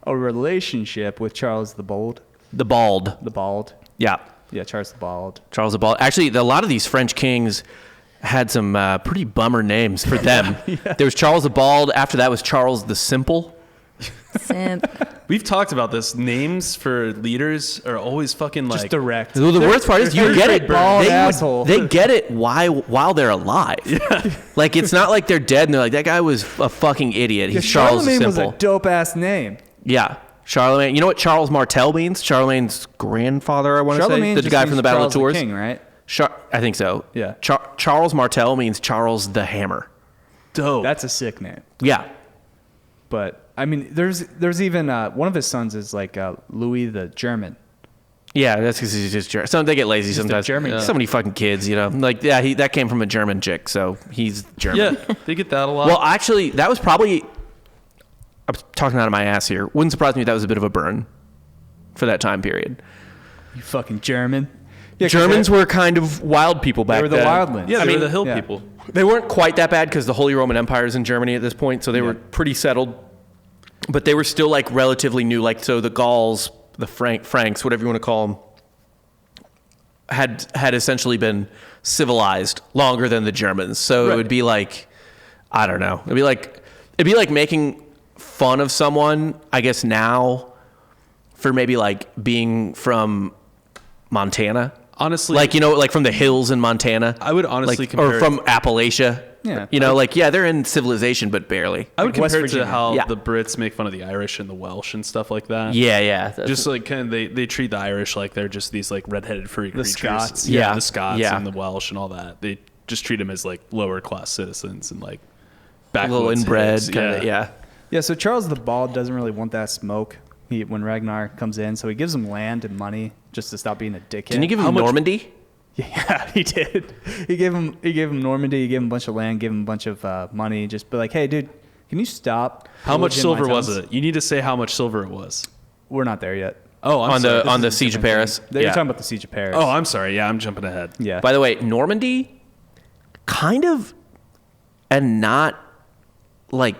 a relationship with Charles the Bold. The Bald. The Bald. Yeah. Yeah, Charles the Bald. Charles the Bald. Actually, a lot of these French kings had some pretty bummer names for them. There was Charles the Bald. After that was Charles the Simple. Simp. We've talked about this. Names for leaders are always fucking like... Just direct. Well, the worst part is you get it. Bald asshole. They get it while they're alive. Yeah. Like, it's not like they're dead and they're like, that guy was a fucking idiot. He's Charles the Charlemagne Simple. was a dope-ass name. Yeah. Charlemagne. You know what Charles Martel means? Charlemagne's grandfather, I want to say. Charlemagne The just guy means from the Battle Charles of Tours. the King, right? I think so. Yeah. Charles Martel means Charles the Hammer. dope. That's a sick name. Yeah. But, I mean, there's even one of his sons is like Louis the German. Yeah, that's because he's just German. They get lazy Just a sometimes. German guy. So many fucking kids, you know. Like, yeah, that came from a German chick, so he's German. yeah, they get that a lot. Well, actually, that was probably... I'm talking out of my ass here. Wouldn't surprise me if that was a bit of a burn for that time period. You fucking German. Yeah, 'cause Germans were kind of wild people back they were the then. wildlings. yeah, they were the hill yeah. people. They weren't quite that bad because the Holy Roman Empire is in Germany at this point, so they were pretty settled. But they were still like relatively new. Like, so the Gauls, the Franks, whatever you want to call them, had essentially been civilized longer than the Germans. So it would be like, I don't know. It'd be like making fun of someone, I guess now, for maybe like being from Montana. Honestly, Like, you know, like from the hills in Montana. I would honestly like, compare or from Appalachia. Yeah. You know, like, yeah, they're in civilization, but barely. I would West compare it to Virginia. how Yeah. the Brits make fun of the Irish and the Welsh and stuff like that. Yeah. Just like kind of they treat the Irish like they're just these like redheaded furry creatures. Scots. Yeah, Yeah. the Scots Yeah. and the Welsh and all that. They just treat them as like lower class citizens and like a little backwoods inbred. hicks. Kind of, yeah. Yeah, so Charles the Bald doesn't really want that smoke when Ragnar comes in, so he gives him land and money just to stop being a dickhead. Didn't he give How him much- Normandy? Yeah, he did. He gave him Normandy. He gave him a bunch of land. Gave him a bunch of money. Just be like, hey, dude, can you stop? How much pillaging my silver was towns? it? You need to say how much silver it was. We're not there yet. Oh, I'm on sorry. the on the This is a siege of different Paris. thing. You're talking about the siege of Paris. Oh, I'm sorry. Yeah, I'm jumping ahead. yeah. By the way, Normandy, kind of, and not like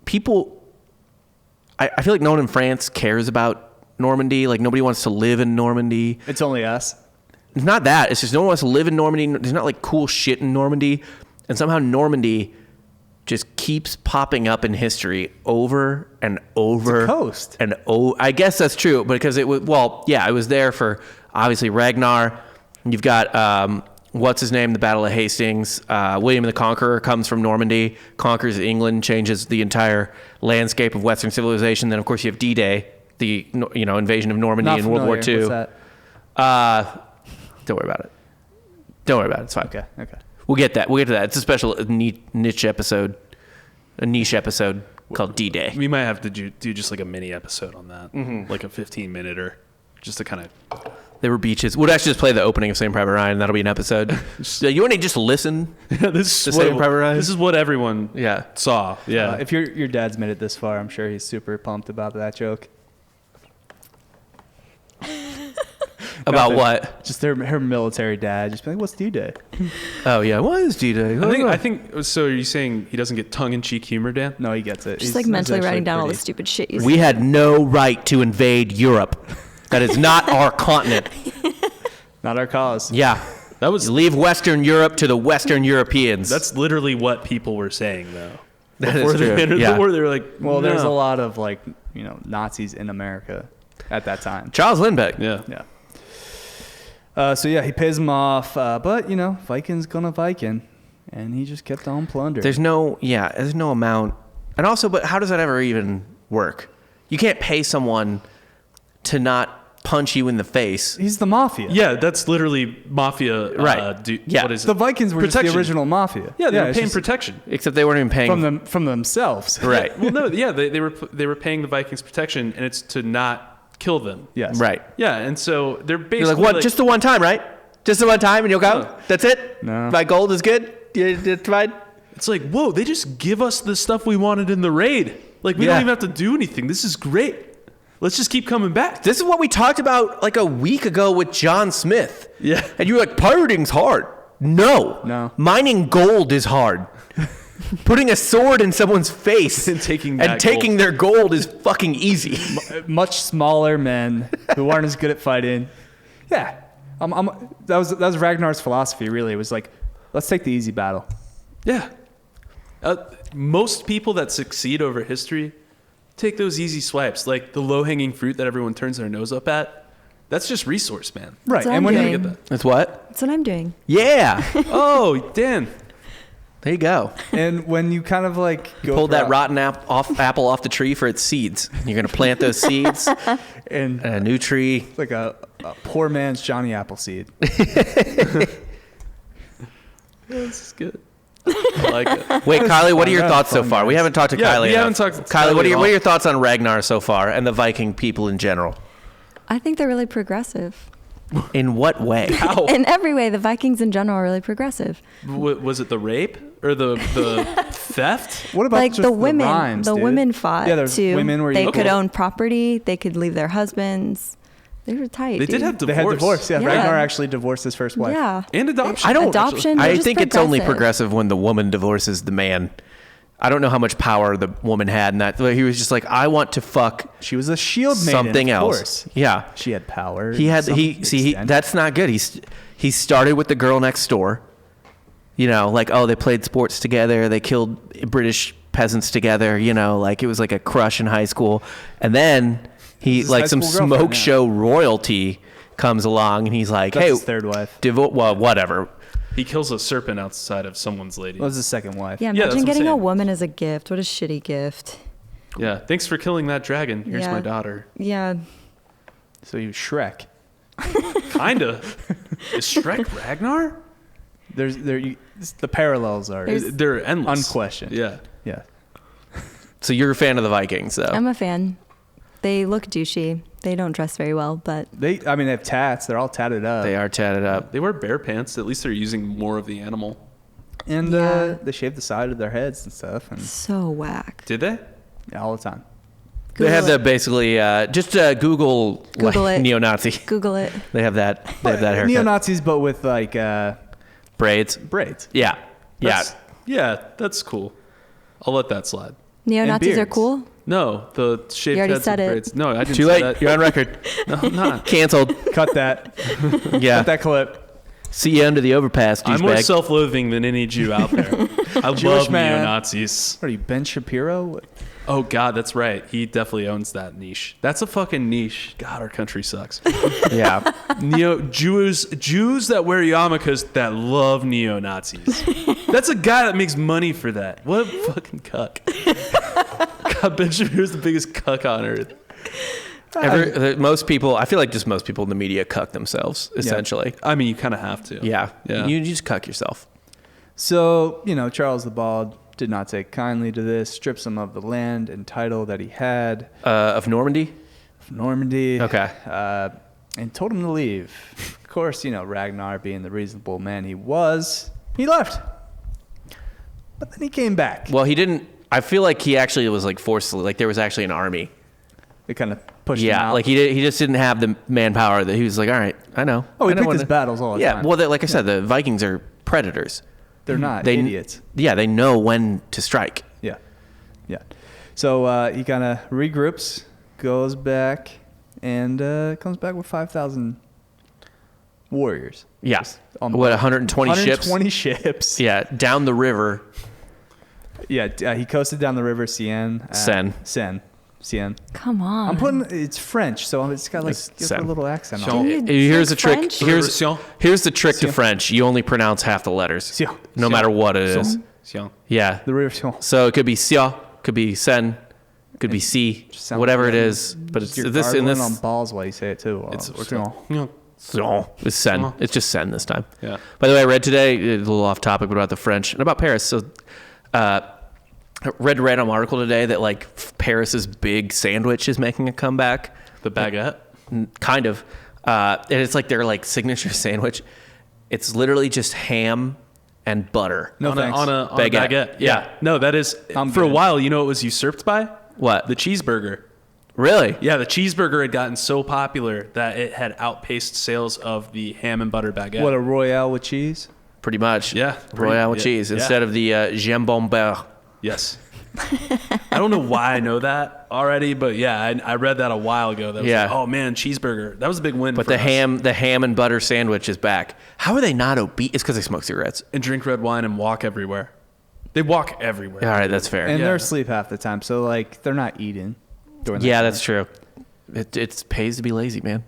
people. I feel like no one in France cares about Normandy. Like, nobody wants to live in Normandy. It's only us. It's not that. It's just no one wants to live in Normandy. There's not like cool shit in Normandy. And somehow Normandy just keeps popping up in history over and over. It's a coast. And I guess that's true because it was, well, yeah, it was there for obviously Ragnar. You've got, what's his name? The Battle of Hastings. William the Conqueror comes from Normandy, conquers England, changes the entire landscape of Western civilization. Then, of course, you have D-Day, the invasion of Normandy Not in World War familiar. II. What's that? Don't worry about it. Don't worry about it. It's fine. Okay. We'll get that. It's a special niche episode, called D-Day. We might have to do just like a mini episode on that, like a 15-minute just to kind of. There were beaches. We'll actually just play the opening of Saving Private Ryan. That'll be an episode. Yeah, you want to just listen? This The Saving Private Ryan? This is what everyone Yeah. saw. Yeah. If your dad's made it this far, I'm sure he's super pumped about that joke. About Nothing. what? Just her military dad. Just be like, what's D-Day? Oh yeah. What is D-Day? I think. So are you saying he doesn't get tongue-in-cheek humor, Dan? No, he gets it. Just He's- like he's mentally actually writing down all the pretty- stupid shit you we say. had no right to invade Europe. That is not our continent. Not our cause. Yeah. That was. Leave Western Europe to the Western Europeans. That's literally what people were saying, though. That Before is they true. entered Yeah. the war, they were like, Well, there's a "No." lot of Nazis in America at that time. Charles Lindbergh. Yeah. Yeah. So yeah, he pays him off, but Viking's gonna Viking, and he just kept on plundering. There's no amount. And also, but how does that ever even work? You can't pay someone to not punch you in the face. He's the mafia. Yeah, that's literally mafia. Right. Yeah. What is The it? Vikings were just Protection. the original mafia. Yeah, they were it's paying just protection. Except they weren't even paying from themselves. Right. Well, no, yeah, they were paying the Vikings protection, and it's to not kill them. Yes. Right. Yeah, and so they're You're basically like, what? Just the one time, right? Just the one time, and you'll go. No. That's it. No. My gold is good. It's fine. It's like, whoa, they just give us the stuff we wanted in the raid. Like, we Yeah. don't even have to do anything. This is great. Let's just keep coming back. This is what we talked about like a week ago with John Smith. Yeah. And you were like, pirating's hard. No. Mining gold is hard. Putting a sword in someone's face And taking their gold is fucking easy. Much smaller men who aren't as good at fighting. Yeah. That was Ragnar's philosophy, really. It was like, let's take the easy battle. Yeah. Most people that succeed over history take those easy swipes, like the low-hanging fruit that everyone turns their nose up at. That's just resource, man. Right. what And I'm when doing. you Get that. That's what? That's what I'm doing. Yeah. Oh, Dan. There you go. and when you kind of like go Pulled for that a- rotten apple off the tree for its seeds. You're going to plant those seeds and and a new tree. like a poor man's Johnny Appleseed. This is good. I like it. Wait, Kylie, what are your Fun, thoughts so fun, far? We guys. haven't talked to Yeah, Kylie we enough. haven't talked to Kylie, Kylie what at are all. your thoughts on Ragnar so far and the Viking people in general? I think they're really progressive. In what way? How? In every way, the Vikings in general are really progressive. Was it the rape or the theft? What about Like just the women, rhymes, the dude? women fought Yeah, there's too. women where they you could Okay. own property. They could leave their husbands. They were tight. They did dude. have They divorce. had divorce. Yeah, Yeah. Ragnar actually divorced his first wife. Yeah. And adoption. I don't. Adoption, they're I just think it's only progressive. progressive when the woman divorces the man. I don't know how much power the woman had in that. He was just like, I want to fuck She was a shield maiden. something of else. Course. Yeah. She had power. He had to some extent. that's not good. He started with the girl next door. You know, like, oh, they played sports together, they killed British peasants together, you know, like it was like a crush in high school. And then he his like high some school girlfriend, smoke yeah. show royalty comes along and he's like, That's hey, his third wife. well, whatever. He kills a serpent outside of someone's lady. That was his second wife. Yeah, Yeah, that's imagine what I'm getting a saying. woman as a gift. What a shitty gift. Yeah. Thanks for killing that dragon. Here's Yeah. my daughter. Yeah. So he was Shrek. Kinda. Is Shrek Ragnar? The parallels are There's- They're endless. unquestioned. Yeah. Yeah. So you're a fan of the Vikings, though. I'm a fan. They look douchey. They don't dress very well, but They have tats. They're all tatted up. They are tatted up. They wear bear pants. At least they're using more of the animal. And Yeah. they shave the side of their heads and stuff, and so whack. Did they? yeah, all the time. They have Google the basically just Google Google like, it. neo-Nazi. Google it. They have that. They have that haircut. Neo-Nazis, but with like Braids. braids. Yeah. Yeah. That's- Yeah, that's cool. I'll let that slide. Neo-Nazis are beards. cool. No, the shaved You already heads said with it. braids. No, I didn't Too say late. that. You're on record. No, I'm not. Canceled. Cut that. Yeah. Cut that clip. See you under the overpass, I'm more douchebag. self-loathing than any Jew out there. I Jewish love man. neo-Nazis. What are you, Ben Shapiro? Oh, God, that's right. He definitely owns that niche. That's a fucking niche. God, our country sucks. Yeah. Jews that wear yarmulkes that love neo-Nazis. That's a guy that makes money for that. What a fucking cuck. God, Ben Shapiro's the biggest cuck on earth. Most people, I feel like just most people in the media cuck themselves, essentially. I mean, you kind of have to. Yeah. Yeah. You just cuck yourself. So, Charles the Bald did not take kindly to this, strips him of the land and title that he had Of Normandy? from Normandy. Okay. And told him to leave. Of course, Ragnar, being the reasonable man he was, he left. But then he came back. Well, he didn't. I feel like he actually was like forced. Like there was actually an army. They kind of pushed him Yeah, out. like he just didn't have the manpower that he was like, all right, I know. Oh, he I know picked when his to-" battles all the Yeah, time. well, like I said, the Vikings are predators. They're not They idiots. Yeah, they know when to strike. Yeah. Yeah. So he kind of regroups, goes back, and comes back with 5,000 warriors. Yeah. On the What, boat. 120 ships? 120 ships. Yeah, down the river. Yeah, he coasted down the river Seine. Seine. Come on. I'm putting it's French, so it's got like It's give it a Seine. little accent Can on it. you Here's speak the trick. French? Here's the trick to Sion. French. You only pronounce half the letters, Sion. no Sion. matter what it is. Sion. Sion. Yeah. The river Seine. So it could be Sia, could be Sen, Could be C, sounds whatever it good. is. But it's You're this in this. on balls while you say it too. It's It's Sen. It's just Sen this time. Yeah. By the way, I read today, a little off topic, but about the French and about Paris. So, I read a random article today that like Paris's big sandwich is making a comeback. The baguette. Kind of. And it's like their like signature sandwich. It's literally just ham and butter. No on thanks. a Baguette. baguette. Yeah. No, that is I'm for a good. while. You know, it was usurped by What? the cheeseburger. Really? Yeah, the cheeseburger had gotten so popular that it had outpaced sales of the ham and butter baguette. What, a Royale with cheese? Pretty much. Yeah. Royale with Yeah. cheese Yeah. instead of the jambon beurre. Yes. I don't know why I know that already, but yeah, I read that a while ago. That was Yeah. like, oh man, cheeseburger. That was a big win. But for the us. ham and butter sandwich is back. How are they not obese? It's because they smoke cigarettes. And drink red wine and walk everywhere. They walk everywhere. All right, that's fair. And Yeah. they're asleep half the time, so like they're not eating. During Yeah, that that's true. It pays to be lazy, man.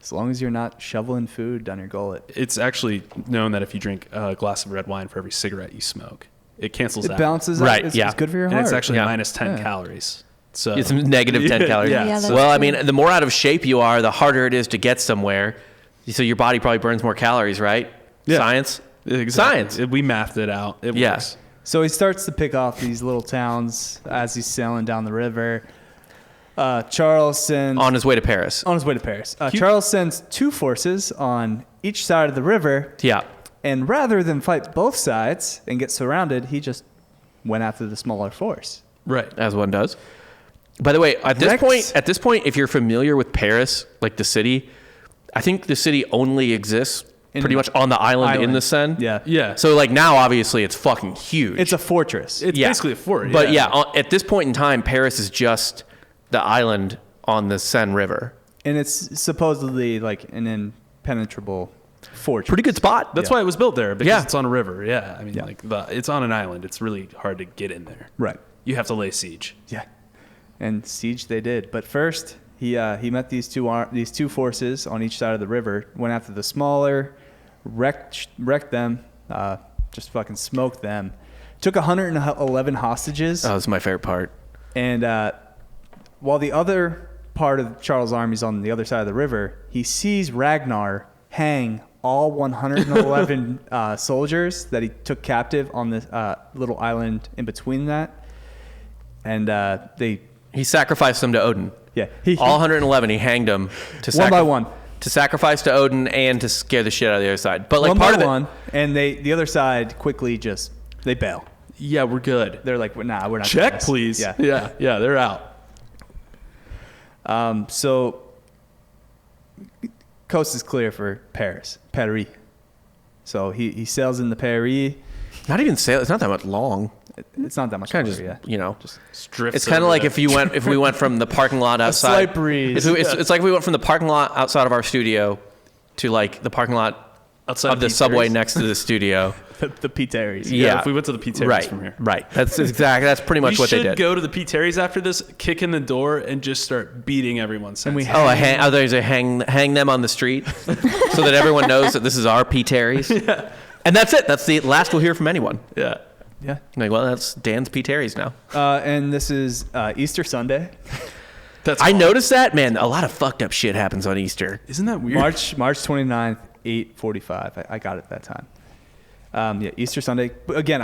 As long as you're not shoveling food down your gullet. It's actually known that if you drink a glass of red wine for every cigarette you smoke, it cancels It out. balances Right, out. It's, yeah. it's good for your And heart. it's actually Yeah. minus 10 Yeah. calories. So It's negative 10 calories. Yeah. Yeah, so- that's Well, I true. mean, the more out of shape you are, the harder it is to get somewhere. So your body probably burns more calories, right? Yeah. Science? exactly. Science. We mathed it out. It Yeah. works. So he starts to pick off these little towns as he's sailing down the river. Charles sends On his way to Paris. on his way to Paris. Charles sends 2 forces on each side of the river, Yeah. and rather than fight both sides and get surrounded, he just went after the smaller force. Right. As one does. By the way, at this point, if you're familiar with Paris, like the city, I think the city only exists pretty much on the island in the Seine. Yeah. Yeah. So like now, obviously, it's fucking huge. It's a fortress. It's Yeah. basically a fort. But yeah, at this point in time, Paris is just the island on the Seine River. And it's supposedly like an impenetrable fortress. Pretty good spot. That's why it was built there, because Yeah. it's on a river. Yeah. I mean, Yeah. like it's on an island. It's really hard to get in there. Right. You have to lay siege. Yeah. And siege they did. But first, he met these two forces on each side of the river, went after the smaller, wrecked them, just fucking smoked them. Took 111 hostages. Oh, this is my favorite part. And while the other part of Charles' army is on the other side of the river, he sees Ragnar hang all 111 soldiers that he took captive on this little island in between that. And He sacrificed them to Odin. yeah, All 111, he hanged them to one by one. to sacrifice to Odin and to scare the shit out of the other side. But like one part by of it, one, and the other side quickly just they bail. Yeah, we're good. They're like, nah, we're not. doing Check, this." please. Yeah. Yeah, they're out. So coast is clear for Paris. So he sails into Paris. not even sail. It's not that much long. It's not that much. Kind of longer, just yeah. you know. Drifts It's kind of over like there. if we went from the parking lot outside. slight breeze. It's like if we went from the parking lot outside of our studio to like the parking lot Outside of the Pete subway Terry's. next to the studio. the Pete Terry's. Yeah. If we went to the Pete Terry's Right, from here. right. That's exactly. That's pretty much We what they should did. go to the Pete Terry's after this, kick in the door, and just start beating everyone. And we Oh, there's a hang them on the street so that everyone knows that this is our P. Terry's. Yeah. And that's it. That's the last we'll hear from anyone. Yeah. Yeah. Like, well, that's Dan's P. Terry's now. And this is Easter Sunday, That's I awesome. noticed that, man. A lot of fucked up shit happens on Easter. Isn't that weird? March 29th, 8:45. I got it that time. Yeah, Easter Sunday. But again,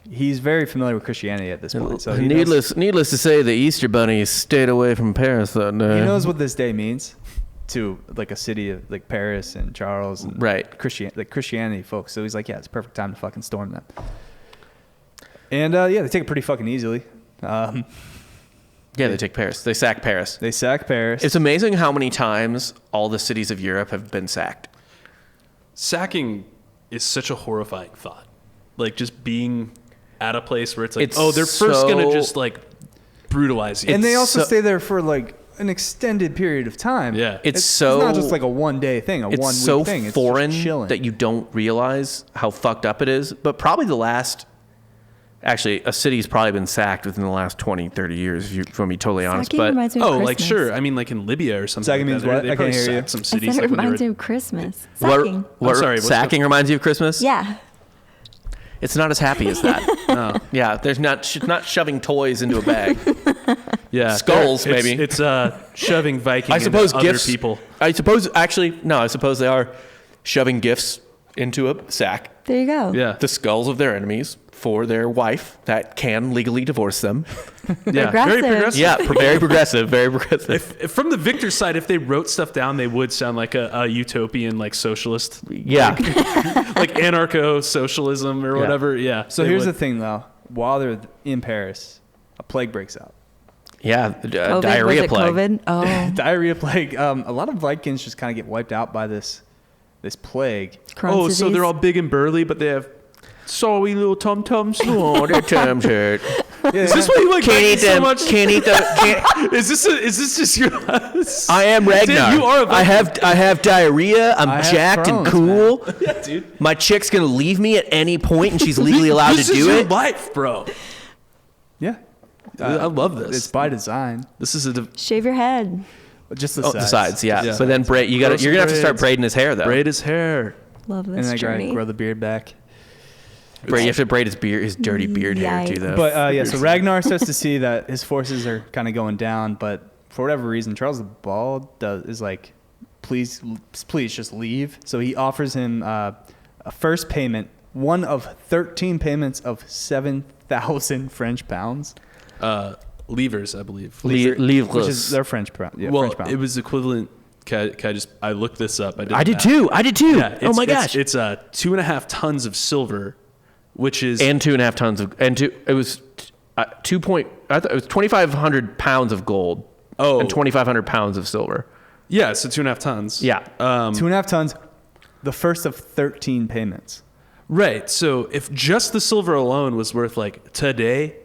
he's very familiar with Christianity at this point. So he knows, Needless to say, the Easter Bunny stayed away from Paris that day. he knows what this day means to like a city of like Paris and Charles and Right. Christianity folks. So he's like, yeah, it's a perfect time to fucking storm them. And yeah, they take it pretty fucking easily. Yeah, they take Paris. They sack Paris. They sack Paris. It's amazing how many times all the cities of Europe have been sacked. Sacking is such a horrifying thought. Like just being at a place where it's like, It's oh, they're first gonna so- just like brutalize you. and they also so- stay there for like an extended period of time. Yeah. It's not just like a one-day thing, It's 1 so week thing. It's foreign just chilling. that you don't realize how fucked up it is. But probably actually, a city's probably been sacked within the last 20, 30 years, if you want to be totally honest. Sacking But reminds me of oh, Christmas. like sure. I mean, like in Libya or something. Sacking like means that. what? They I probably can't hear you. sacked some I cities said like it when they reminds were. me of Christmas. what, Sacking. what I'm sorry, what's sacking reminds you of Christmas? Yeah. It's not as happy as that. No. Yeah, there's not shoving toys into a bag. Yeah. Skulls, It's- maybe. It's shoving Viking I suppose into other gifts. people. I suppose they are shoving gifts into a sack. There you go. Yeah. The skulls of their enemies for their wife that can legally divorce them. Yeah. Very Progressive. progressive. Yeah, very progressive. Very progressive. If from the victor side, if they wrote stuff down, they would sound like a utopian, like socialist, Yeah. like anarcho-socialism or whatever. Yeah. So here's the thing, though. While they're in Paris, a plague breaks out. Yeah, COVID, diarrhea was it plague. COVID? Oh, Diarrhea plague. A lot of Vikings just kind of get wiped out by this plague. Crohn's so disease. they're all big and burly, but they have sorry little tum-tums. Oh, their Tom's hurt. Is this why you like Can't Vikings eat so them. much? Can't eat them. Can't. Is this just your? I am Ragnar. Dude, you are a Viking. I have diarrhea. I'm I have jacked and Crohn's, cool. Yeah, dude. My chick's gonna leave me at any point, and she's legally allowed to This is do your it. life, bro. Yeah. I love this. It's by design. This is a Shave your head. Just the Oh, sides. the sides, yeah. Yeah. But then braid. You're gonna have to start braids. braiding his hair though. braid his hair. Love And this then journey. grow the beard back. You have to braid his dirty beard hair too, Yikes. though. But so Ragnar starts to see that his forces are kind of going down, but for whatever reason, Charles the Bald is like, please just leave. So he offers him a first payment, one of 13 payments of 7,000 French pounds. Levers, I believe. Livres. Which is their French pound. Yeah, Well, French pound. it was equivalent. I looked this up. I the did math. too. I did too. Yeah, Oh my gosh. It's 2.5 tons of silver, which is And 2.5 tons of it was 2 point. I thought it was 2,500 pounds of gold. Oh. And 2,500 pounds of silver. yeah, so 2.5 tons. Yeah. 2.5 tons, the first of 13 payments. Right. So if just the silver alone was worth like today,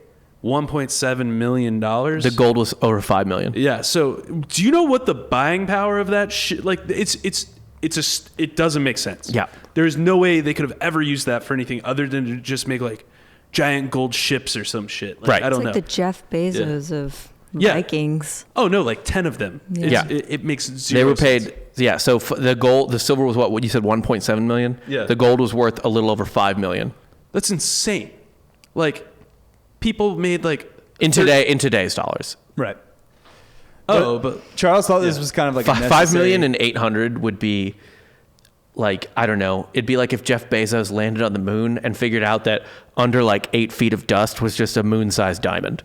$1.7 million. The gold was over 5 million. Yeah. So do you know what the buying power of that shit? Like it doesn't make sense. Yeah. There's no way they could have ever used that for anything other than to just make like giant gold ships or some shit. Like, Right. I It's don't like know. the Jeff Bezos of Yeah. Vikings. Oh no, like 10 of them. Yeah. It makes zero They were sense. paid. Yeah. So the silver was what you said, 1.7 million. Yeah. The gold was worth a little over 5 million That's insane. Like people made like in today's dollars. Right. but Charles thought this was kind of like a 5 million necessary- and 800 would be like, I don't know. It'd be like if Jeff Bezos landed on the moon and figured out that under like 8 feet of dust was just a moon-sized diamond.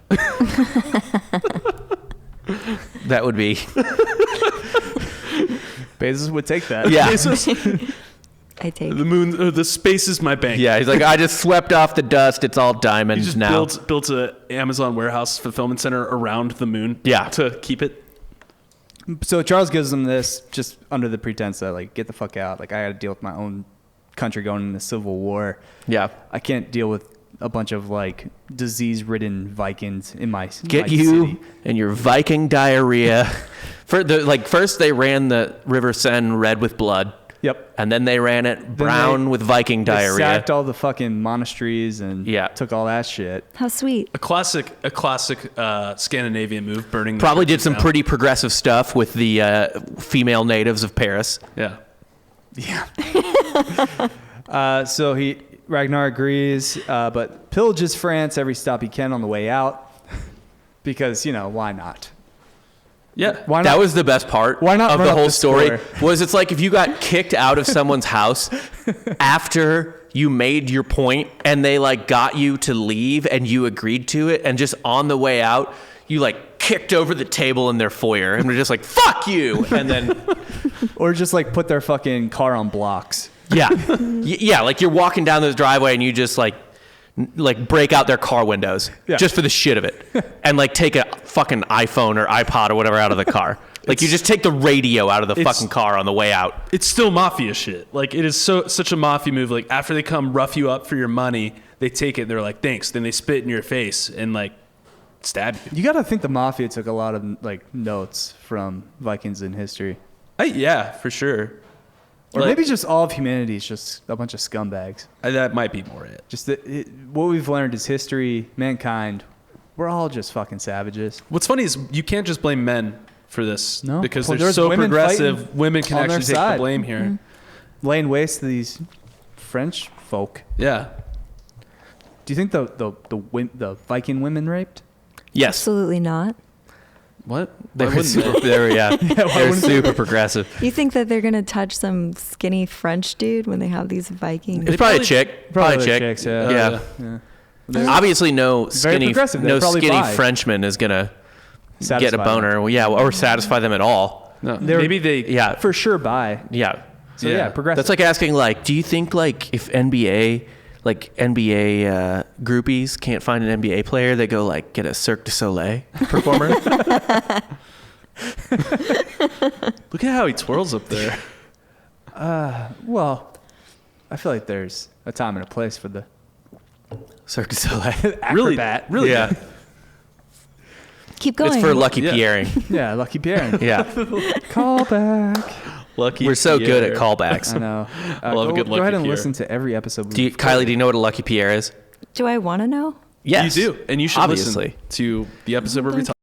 That would be. Bezos would take that. Yeah. I take. the moon, the space is my bank. Yeah. He's like, I just swept off the dust. It's all He diamonds just now. built a Amazon warehouse fulfillment center around the moon. Yeah. To keep it. So Charles gives them this just under the pretense that like, get the fuck out. Like I got to deal with my own country going into civil war. Yeah. I can't deal with a bunch of like disease-ridden Vikings in my Get my you city. and your Viking diarrhea. First they ran the River Seine red with blood. Yep. And then they ran it brown with Viking They diarrhea. sacked all the fucking monasteries and Yeah. took all that shit. How sweet. A classic Scandinavian move, burning. the Probably did churches some down. pretty progressive stuff with the female natives of Paris. Yeah. Yeah. So Ragnar agrees, but pillages France every stop he can on the way out because why not? Yeah. Why not? That was the best part Why not of run the up whole the story. score? Was it's like if you got kicked out of someone's house after you made your point and they like got you to leave and you agreed to it, and just on the way out you like kicked over the table in their foyer and were just like, fuck you, and then Or just like put their fucking car on blocks. yeah. Yeah, like you're walking down the driveway and you just like break out their car windows Yeah. just for the shit of it, and like take a fucking iPhone or iPod or whatever out of the car. Like you just take the radio out of the fucking car on the way out. It's still mafia shit. Like it is such a mafia move. Like after they come rough you up for your money, they take it. They're like, thanks. Then they spit in your face and like stab you. You got to think the mafia took a lot of like notes from Vikings in history. Yeah, for sure. Or Like- maybe just all of humanity is just a bunch of scumbags. That might be more it. Just what we've learned is history, mankind, we're all just fucking savages. What's funny is you can't just blame men for this. No. Because Well, they're there's so women progressive. fighting Women can on their actually take the side. blame here. Laying waste to these French folk. Yeah. Do you think the Viking women raped? Yes. Absolutely not. What? They Why were wouldn't super, they? they were, yeah. They're super progressive. You think that they're gonna touch some skinny French dude when they have these Viking? It's probably a chick. Probably a chick. Chicks, Yeah. yeah. Obviously, no skinny progressive. They're probably bi. Frenchman is gonna get a Satisfy boner. them. Well, yeah, or satisfy them at all. No, They're- maybe they. Yeah, For sure, bi. yeah. So Yeah. yeah, progressive. That's like asking, like, do you think like if NBA groupies can't find an NBA player, they go like get a Cirque du Soleil performer? Look at how he twirls up there. Well, I feel like there's a time and a place for the Cirque du Soleil. Really, acrobat. really. Yeah, Keep going. it's for Lucky Yeah. Pierre. Yeah, Lucky Pierre. Yeah, Call back. Lucky. we're so good at Pierre. callbacks. I know. Love a go, good go Lucky ahead and Pierre. listen to every episode. Kylie, do you know what a Lucky Pierre is? Do I want to know? Yes, You do, and you should Obviously. listen to the episode where we talk.